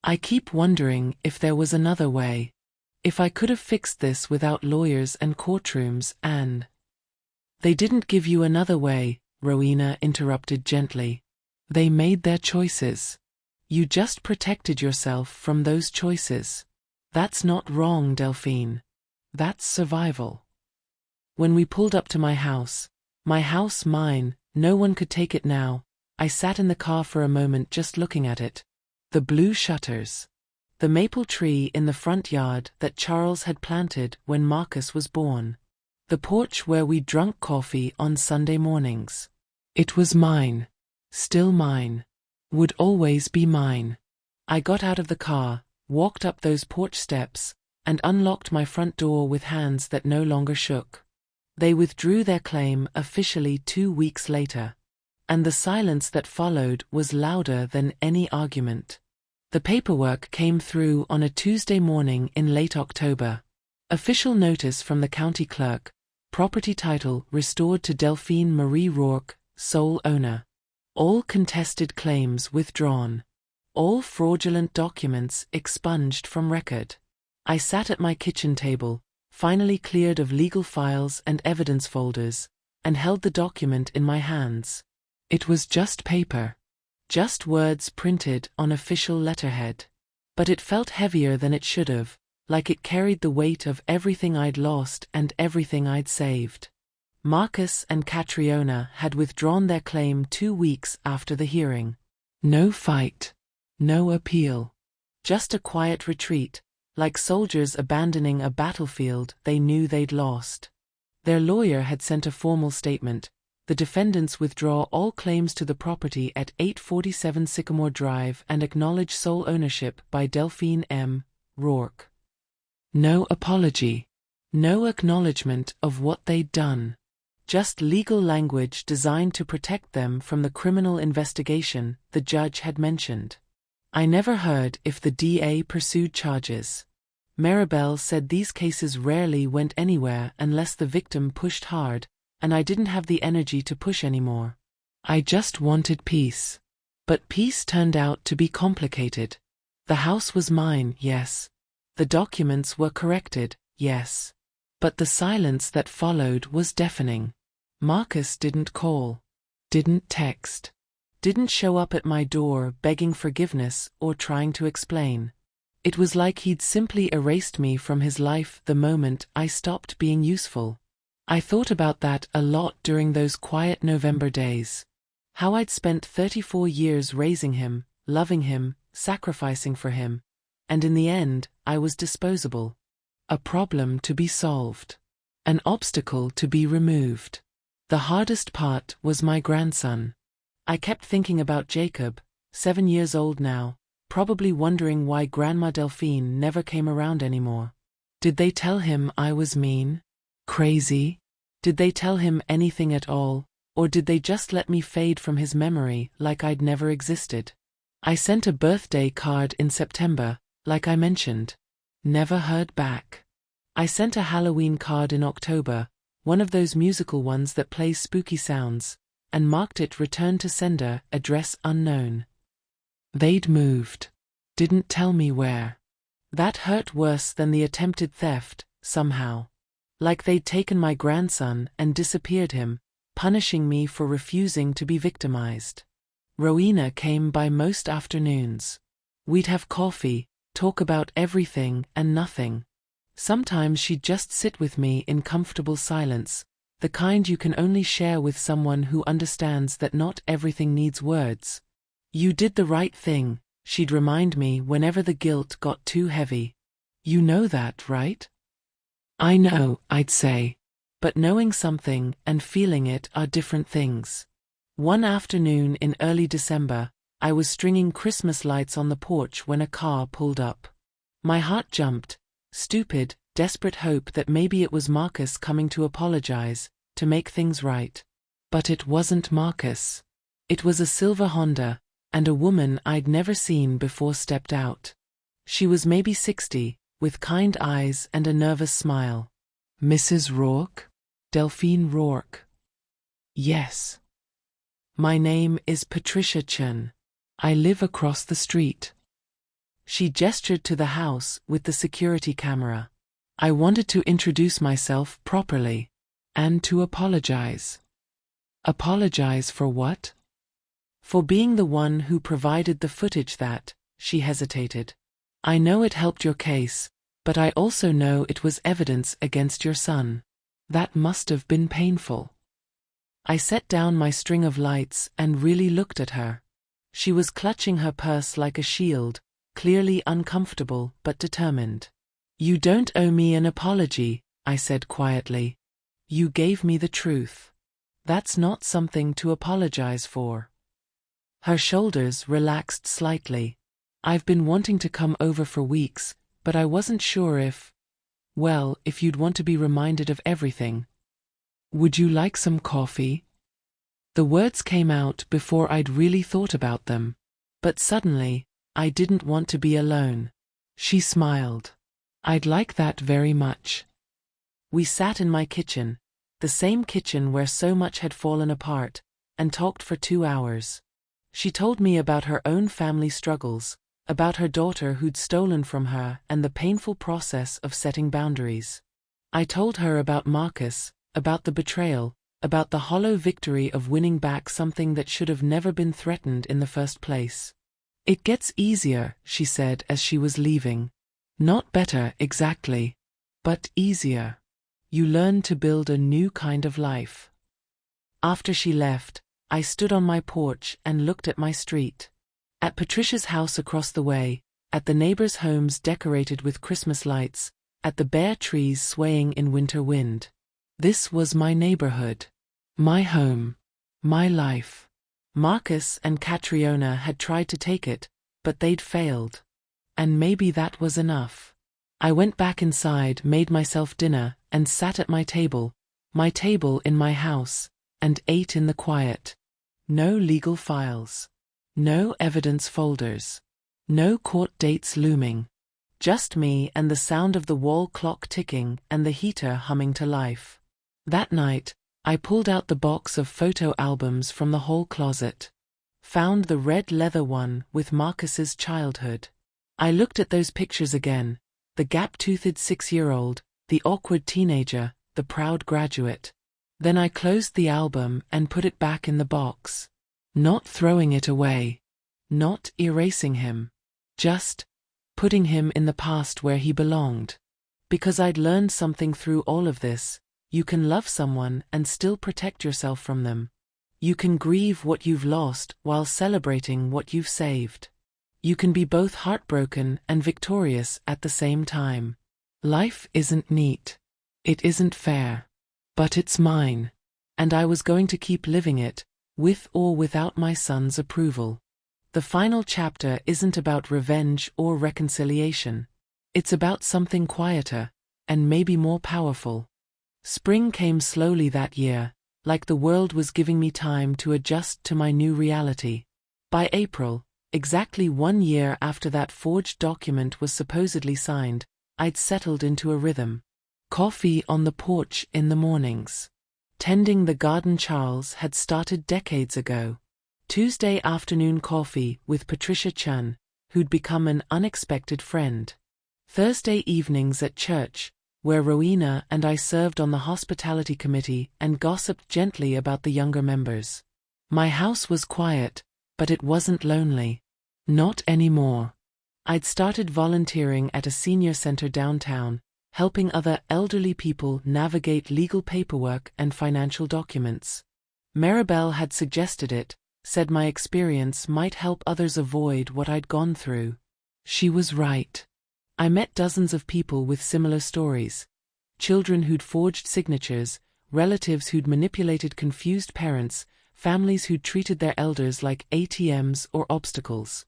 I keep wondering if there was another way. If I could have fixed this without lawyers and courtrooms and... They didn't give you another way, Rowena interrupted gently. They made their choices. You just protected yourself from those choices. That's not wrong, Delphine. That's survival. When we pulled up to my house, mine, no one could take it now, I sat in the car for a moment just looking at it. The blue shutters. The maple tree in the front yard that Charles had planted when Marcus was born. The porch where we drank coffee on Sunday mornings. It was mine. Still mine. Would always be mine. I got out of the car, walked up those porch steps, and unlocked my front door with hands that no longer shook. They withdrew their claim officially 2 weeks later. And the silence that followed was louder than any argument. The paperwork came through on a Tuesday morning in late October. Official notice from the county clerk. Property title restored to Delphine Marie Rourke, sole owner. All contested claims withdrawn. All fraudulent documents expunged from record. I sat at my kitchen table, finally cleared of legal files and evidence folders, and held the document in my hands. It was just paper. Just words printed on official letterhead. But it felt heavier than it should have, like it carried the weight of everything I'd lost and everything I'd saved. Marcus and Catriona had withdrawn their claim 2 weeks after the hearing. No fight. No appeal. Just a quiet retreat, like soldiers abandoning a battlefield they knew they'd lost. Their lawyer had sent a formal statement. The defendants withdraw all claims to the property at 847 Sycamore Drive and acknowledge sole ownership by Delphine M. Rourke. No apology. No acknowledgement of what they'd done. Just legal language designed to protect them from the criminal investigation the judge had mentioned. I never heard if the DA pursued charges. Maribel said these cases rarely went anywhere unless the victim pushed hard, and I didn't have the energy to push anymore. I just wanted peace. But peace turned out to be complicated. The house was mine, yes. The documents were corrected, yes. But the silence that followed was deafening. Marcus didn't call. Didn't text. Didn't show up at my door begging forgiveness or trying to explain. It was like he'd simply erased me from his life the moment I stopped being useful. I thought about that a lot during those quiet November days. How I'd spent 34 years raising him, loving him, sacrificing for him, and in the end, I was disposable. A problem to be solved. An obstacle to be removed. The hardest part was my grandson. I kept thinking about Jacob, 7 years old now, probably wondering why Grandma Delphine never came around anymore. Did they tell him I was mean? Crazy? Did they tell him anything at all, or did they just let me fade from his memory like I'd never existed? I sent a birthday card in September, like I mentioned. Never heard back. I sent a Halloween card in October, one of those musical ones that plays spooky sounds, and marked it return to sender, address unknown. They'd moved. Didn't tell me where. That hurt worse than the attempted theft, somehow. Like they'd taken my grandson and disappeared him, punishing me for refusing to be victimized. Rowena came by most afternoons. We'd have coffee, talk about everything and nothing. Sometimes she'd just sit with me in comfortable silence, the kind you can only share with someone who understands that not everything needs words. You did the right thing, she'd remind me whenever the guilt got too heavy. You know that, right? I know, I'd say. But knowing something and feeling it are different things. One afternoon in early December, I was stringing Christmas lights on the porch when a car pulled up. My heart jumped. Stupid, desperate hope that maybe it was Marcus coming to apologize, to make things right. But it wasn't Marcus. It was a silver Honda, and a woman I'd never seen before stepped out. She was maybe 60, with kind eyes and a nervous smile. Mrs. Rourke? Delphine Rourke. Yes. My name is Patricia Chen. I live across the street. She gestured to the house with the security camera. I wanted to introduce myself properly. And to apologize. Apologize for what? For being the one who provided the footage that, she hesitated. I know it helped your case, but I also know it was evidence against your son. That must have been painful. I set down my string of lights and really looked at her. She was clutching her purse like a shield, clearly uncomfortable but determined. You don't owe me an apology, I said quietly. You gave me the truth. That's not something to apologize for. Her shoulders relaxed slightly. I've been wanting to come over for weeks, but I wasn't sure if you'd want to be reminded of everything. Would you like some coffee? The words came out before I'd really thought about them. But suddenly, I didn't want to be alone. She smiled. I'd like that very much. We sat in my kitchen, the same kitchen where so much had fallen apart, and talked for 2 hours. She told me about her own family struggles, about her daughter who'd stolen from her and the painful process of setting boundaries. I told her about Marcus, about the betrayal, about the hollow victory of winning back something that should have never been threatened in the first place. It gets easier, she said as she was leaving. Not better, exactly. But easier. You learn to build a new kind of life. After she left, I stood on my porch and looked at my street. At Patricia's house across the way, at the neighbors' homes decorated with Christmas lights, at the bare trees swaying in winter wind. This was my neighborhood. My home. My life. Marcus and Catriona had tried to take it, but they'd failed. And maybe that was enough. I went back inside, made myself dinner, and sat at my table in my house, and ate in the quiet. No legal files. No evidence folders. No court dates looming. Just me and the sound of the wall clock ticking and the heater humming to life. That night, I pulled out the box of photo albums from the hall closet. Found the red leather one with Marcus's childhood. I looked at those pictures again, the gap-toothed 6-year-old, the awkward teenager, the proud graduate. Then I closed the album and put it back in the box. Not throwing it away. Not erasing him. Just putting him in the past where he belonged. Because I'd learned something through all of this. You can love someone and still protect yourself from them. You can grieve what you've lost while celebrating what you've saved. You can be both heartbroken and victorious at the same time. Life isn't neat. It isn't fair. But it's mine. And I was going to keep living it, with or without my son's approval. The final chapter isn't about revenge or reconciliation. It's about something quieter, and maybe more powerful. Spring came slowly that year, like the world was giving me time to adjust to my new reality. By April, exactly 1 year after that forged document was supposedly signed, I'd settled into a rhythm. Coffee on the porch in the mornings. Tending the garden Charles had started decades ago. Tuesday afternoon coffee with Patricia Chun, who'd become an unexpected friend. Thursday evenings at church, where Rowena and I served on the hospitality committee and gossiped gently about the younger members. My house was quiet, but it wasn't lonely. Not anymore. I'd started volunteering at a senior center downtown, helping other elderly people navigate legal paperwork and financial documents. Maribel had suggested it, said my experience might help others avoid what I'd gone through. She was right. I met dozens of people with similar stories. Children who'd forged signatures, relatives who'd manipulated confused parents, families who'd treated their elders like ATMs or obstacles.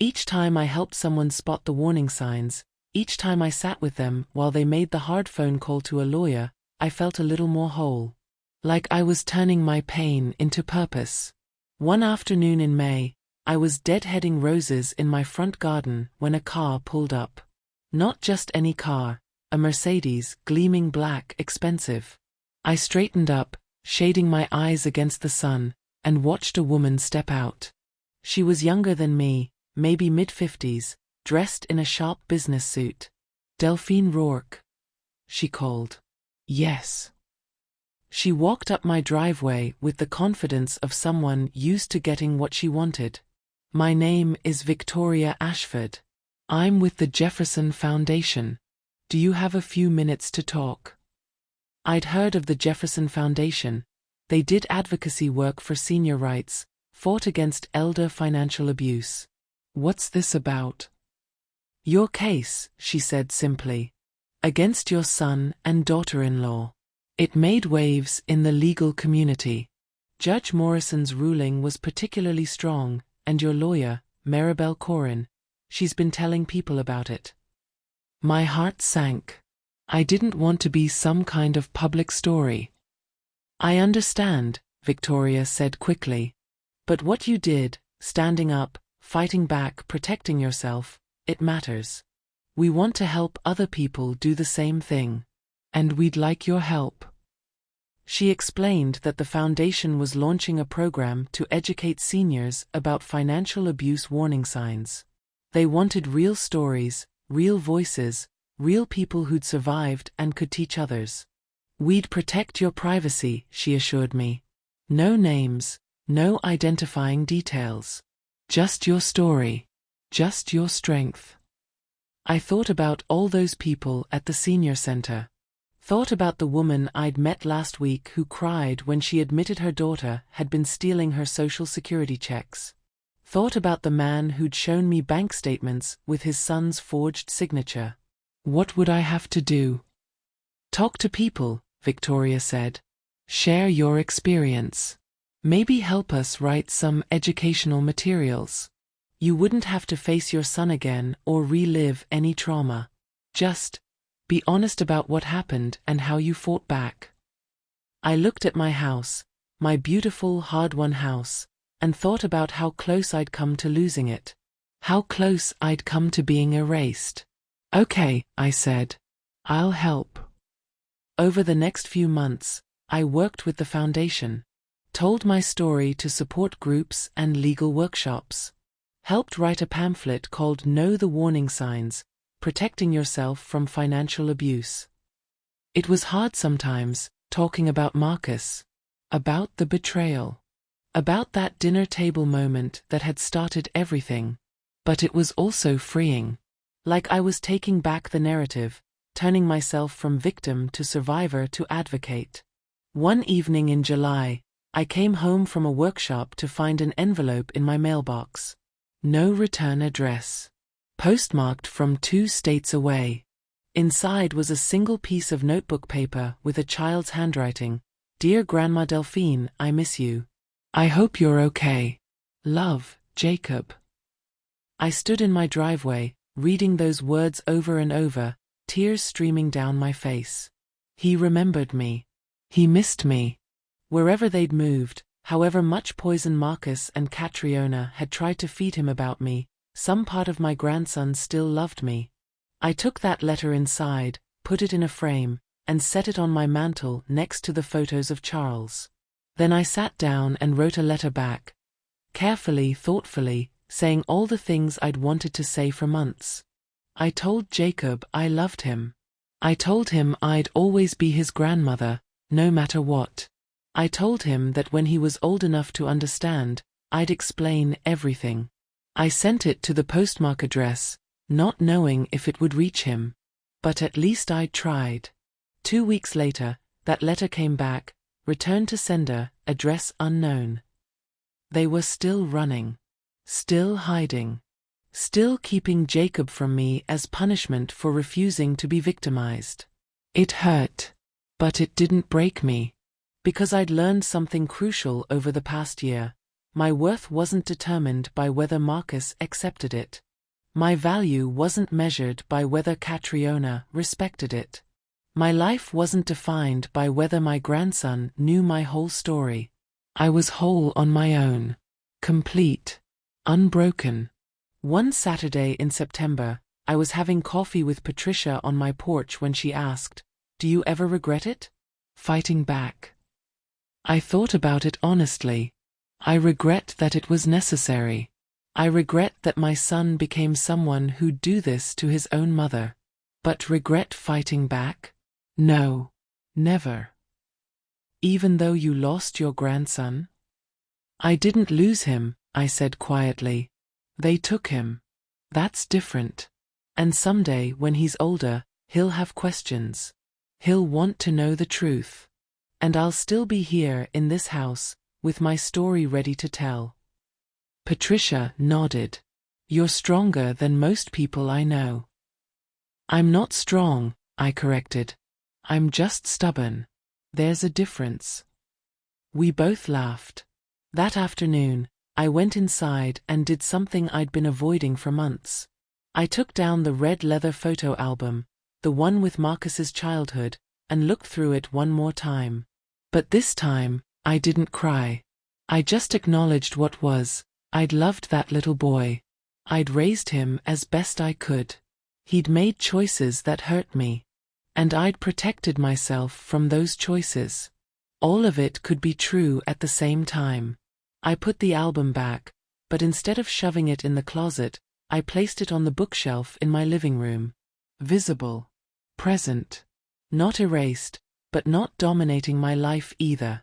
Each time I helped someone spot the warning signs, each time I sat with them while they made the hard phone call to a lawyer, I felt a little more whole. Like I was turning my pain into purpose. One afternoon in May, I was deadheading roses in my front garden when a car pulled up. Not just any car, a Mercedes, gleaming black, expensive. I straightened up, shading my eyes against the sun, and watched a woman step out. She was younger than me, maybe mid-50s, dressed in a sharp business suit. "Delphine Rourke," she called. Yes. She walked up my driveway with the confidence of someone used to getting what she wanted. "My name is Victoria Ashford. I'm with the Jefferson Foundation. Do you have a few minutes to talk?" I'd heard of the Jefferson Foundation. They did advocacy work for senior rights, fought against elder financial abuse. "What's this about?" "Your case," she said simply. "Against your son and daughter-in-law. It made waves in the legal community. Judge Morrison's ruling was particularly strong, and your lawyer, Maribel Corin, she's been telling people about it." My heart sank. I didn't want to be some kind of public story. "I understand," Victoria said quickly. "But what you did, standing up, fighting back, protecting yourself, it matters. We want to help other people do the same thing. And we'd like your help." She explained that the foundation was launching a program to educate seniors about financial abuse warning signs. They wanted real stories, real voices, real people who'd survived and could teach others. "We'd protect your privacy," she assured me. "No names, no identifying details. Just your story. Just your strength." I thought about all those people at the senior center. Thought about the woman I'd met last week who cried when she admitted her daughter had been stealing her social security checks. Thought about the man who'd shown me bank statements with his son's forged signature. What would I have to do? Talk to people, Victoria said. Share your experience. Maybe help us write some educational materials. You wouldn't have to face your son again or relive any trauma. Just be honest about what happened and how you fought back. I looked at my house, my beautiful hard-won house, and thought about how close I'd come to losing it. How close I'd come to being erased. Okay, I said. I'll help. Over the next few months, I worked with the foundation. Told my story to support groups and legal workshops. Helped write a pamphlet called Know the Warning Signs, Protecting Yourself from Financial Abuse. It was hard sometimes, talking about Marcus. About the betrayal. About that dinner table moment that had started everything. But it was also freeing. Like I was taking back the narrative, turning myself from victim to survivor to advocate. One evening in July, I came home from a workshop to find an envelope in my mailbox. No return address. Postmarked from 2 states away. Inside was a single piece of notebook paper with a child's handwriting. Dear Grandma Delphine, I miss you. I hope you're okay. Love, Jacob. I stood in my driveway, reading those words over and over, tears streaming down my face. He remembered me. He missed me. Wherever they'd moved, however much poison Marcus and Catriona had tried to feed him about me, some part of my grandson still loved me. I took that letter inside, put it in a frame, and set it on my mantel next to the photos of Charles. Then I sat down and wrote a letter back. Carefully, thoughtfully, saying all the things I'd wanted to say for months. I told Jacob I loved him. I told him I'd always be his grandmother, no matter what. I told him that when he was old enough to understand, I'd explain everything. I sent it to the postmark address, not knowing if it would reach him. But at least I'd tried. 2 weeks later, that letter came back, returned to sender, address unknown. They were still running. Still hiding. Still keeping Jacob from me as punishment for refusing to be victimized. It hurt. But it didn't break me. Because I'd learned something crucial over the past year. My worth wasn't determined by whether Marcus accepted it. My value wasn't measured by whether Catriona respected it. My life wasn't defined by whether my grandson knew my whole story. I was whole on my own. Complete. Unbroken. One Saturday in September, I was having coffee with Patricia on my porch when she asked, "Do you ever regret it?" Fighting back. I thought about it honestly. I regret that it was necessary. I regret that my son became someone who'd do this to his own mother. But regret fighting back? No. Never. Even though you lost your grandson? I didn't lose him, I said quietly. They took him. That's different. And someday when he's older, he'll have questions. He'll want to know the truth. And I'll still be here in this house, with my story ready to tell. Patricia nodded. You're stronger than most people I know. I'm not strong, I corrected. I'm just stubborn. There's a difference. We both laughed. That afternoon, I went inside and did something I'd been avoiding for months. I took down the red leather photo album, the one with Marcus's childhood, and looked through it one more time. But this time, I didn't cry. I just acknowledged what was. I'd loved that little boy. I'd raised him as best I could. He'd made choices that hurt me. And I'd protected myself from those choices. All of it could be true at the same time. I put the album back, but instead of shoving it in the closet, I placed it on the bookshelf in my living room. Visible. Present. Not erased, but not dominating my life either.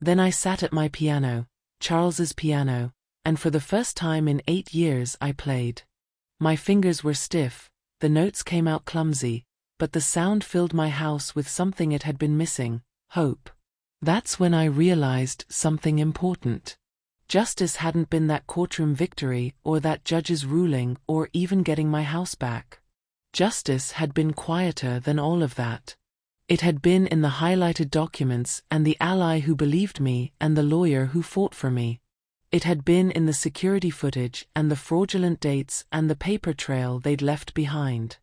Then I sat at my piano, Charles's piano, and for the first time in 8 years I played. My fingers were stiff, the notes came out clumsy, but the sound filled my house with something it had been missing: hope. That's when I realized something important. Justice hadn't been that courtroom victory or that judge's ruling or even getting my house back. Justice had been quieter than all of that. It had been in the highlighted documents and the ally who believed me and the lawyer who fought for me. It had been in the security footage and the fraudulent dates and the paper trail they'd left behind.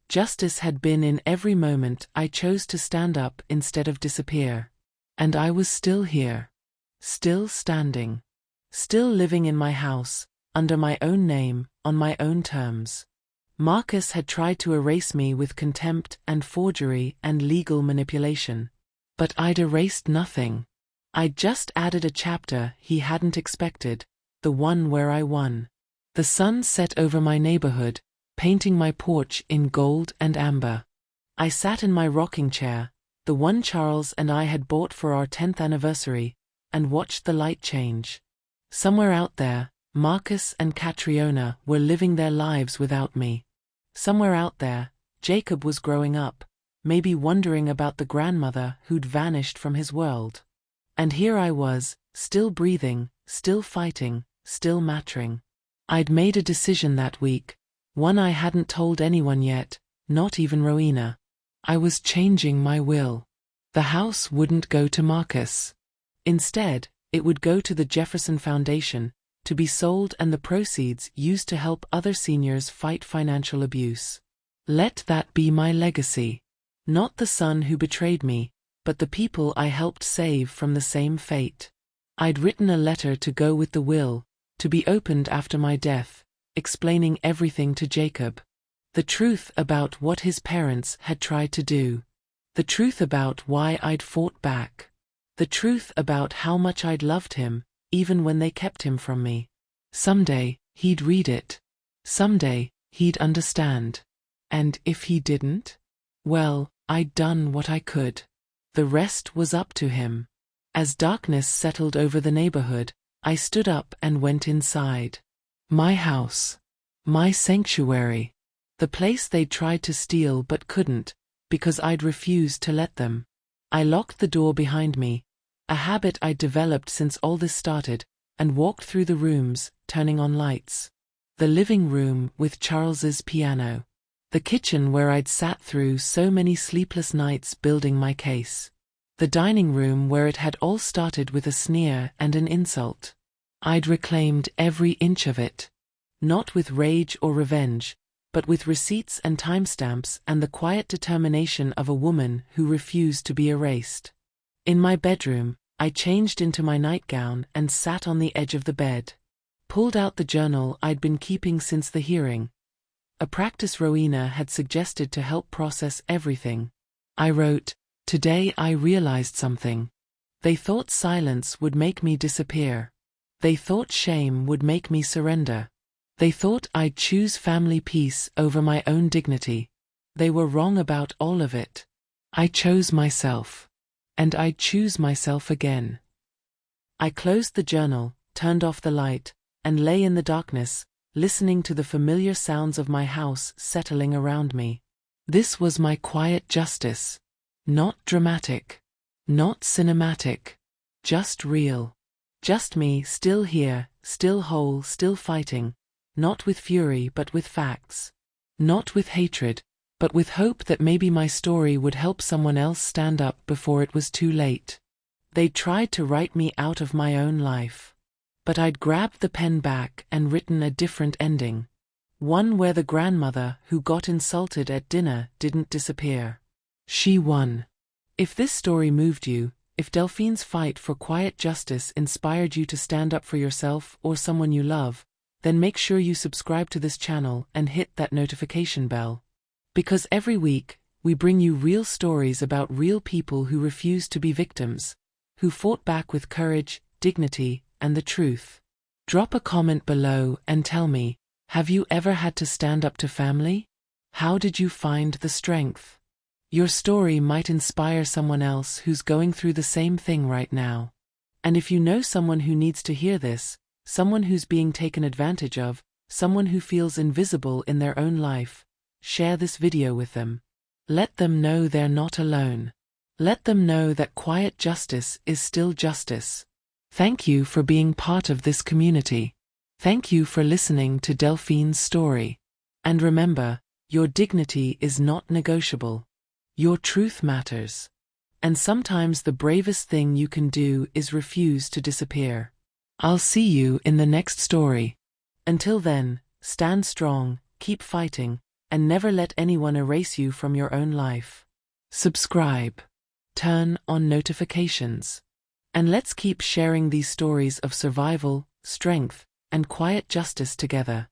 Justice had been in every moment I chose to stand up instead of disappear. And I was still here. Still standing. Still living in my house, under my own name, on my own terms. Marcus had tried to erase me with contempt and forgery and legal manipulation. But I'd erased nothing. I'd just added a chapter he hadn't expected, the one where I won. The sun set over my neighborhood, painting my porch in gold and amber. I sat in my rocking chair, the one Charles and I had bought for our 10th anniversary, and watched the light change. Somewhere out there, Marcus and Catriona were living their lives without me. Somewhere out there, Jacob was growing up, maybe wondering about the grandmother who'd vanished from his world. And here I was, still breathing, still fighting, still mattering. I'd made a decision that week, one I hadn't told anyone yet, not even Rowena. I was changing my will. The house wouldn't go to Marcus. Instead, it would go to the Jefferson Foundation, to be sold and the proceeds used to help other seniors fight financial abuse. Let that be my legacy. Not the son who betrayed me, but the people I helped save from the same fate. I'd written a letter to go with the will, to be opened after my death, explaining everything to Jacob. The truth about what his parents had tried to do. The truth about why I'd fought back. The truth about how much I'd loved him, even when they kept him from me. Someday, he'd read it. Someday, he'd understand. And if he didn't? Well, I'd done what I could. The rest was up to him. As darkness settled over the neighborhood, I stood up and went inside. My house. My sanctuary. The place they'd tried to steal but couldn't, because I'd refused to let them. I locked the door behind me, a habit I'd developed since all this started, and walked through the rooms, turning on lights. The living room with Charles's piano. The kitchen where I'd sat through so many sleepless nights building my case. The dining room where it had all started with a sneer and an insult. I'd reclaimed every inch of it. Not with rage or revenge, but with receipts and timestamps and the quiet determination of a woman who refused to be erased. In my bedroom, I changed into my nightgown and sat on the edge of the bed. Pulled out the journal I'd been keeping since the hearing. A practice Rowena had suggested to help process everything. I wrote, "Today I realized something. They thought silence would make me disappear. They thought shame would make me surrender. They thought I'd choose family peace over my own dignity. They were wrong about all of it. I chose myself. And I'd choose myself again." I closed the journal, turned off the light, and lay in the darkness, listening to the familiar sounds of my house settling around me. This was my quiet justice. Not dramatic. Not cinematic. Just real. Just me, still here, still whole, still fighting. Not with fury but with facts. Not with hatred, but with hope that maybe my story would help someone else stand up before it was too late. They'd tried to write me out of my own life. But I'd grabbed the pen back and written a different ending. One where the grandmother who got insulted at dinner didn't disappear. She won. If this story moved you, if Delphine's fight for quiet justice inspired you to stand up for yourself or someone you love, then make sure you subscribe to this channel and hit that notification bell. Because every week, we bring you real stories about real people who refused to be victims, who fought back with courage, dignity, and the truth. Drop a comment below and tell me, have you ever had to stand up to family? How did you find the strength? Your story might inspire someone else who's going through the same thing right now. And if you know someone who needs to hear this, someone who's being taken advantage of, someone who feels invisible in their own life, share this video with them. Let them know they're not alone. Let them know that quiet justice is still justice. Thank you for being part of this community. Thank you for listening to Delphine's story. And remember, your dignity is not negotiable. Your truth matters. And sometimes the bravest thing you can do is refuse to disappear. I'll see you in the next story. Until then, stand strong, keep fighting, and never let anyone erase you from your own life. Subscribe. Turn on notifications. And let's keep sharing these stories of survival, strength, and quiet justice together.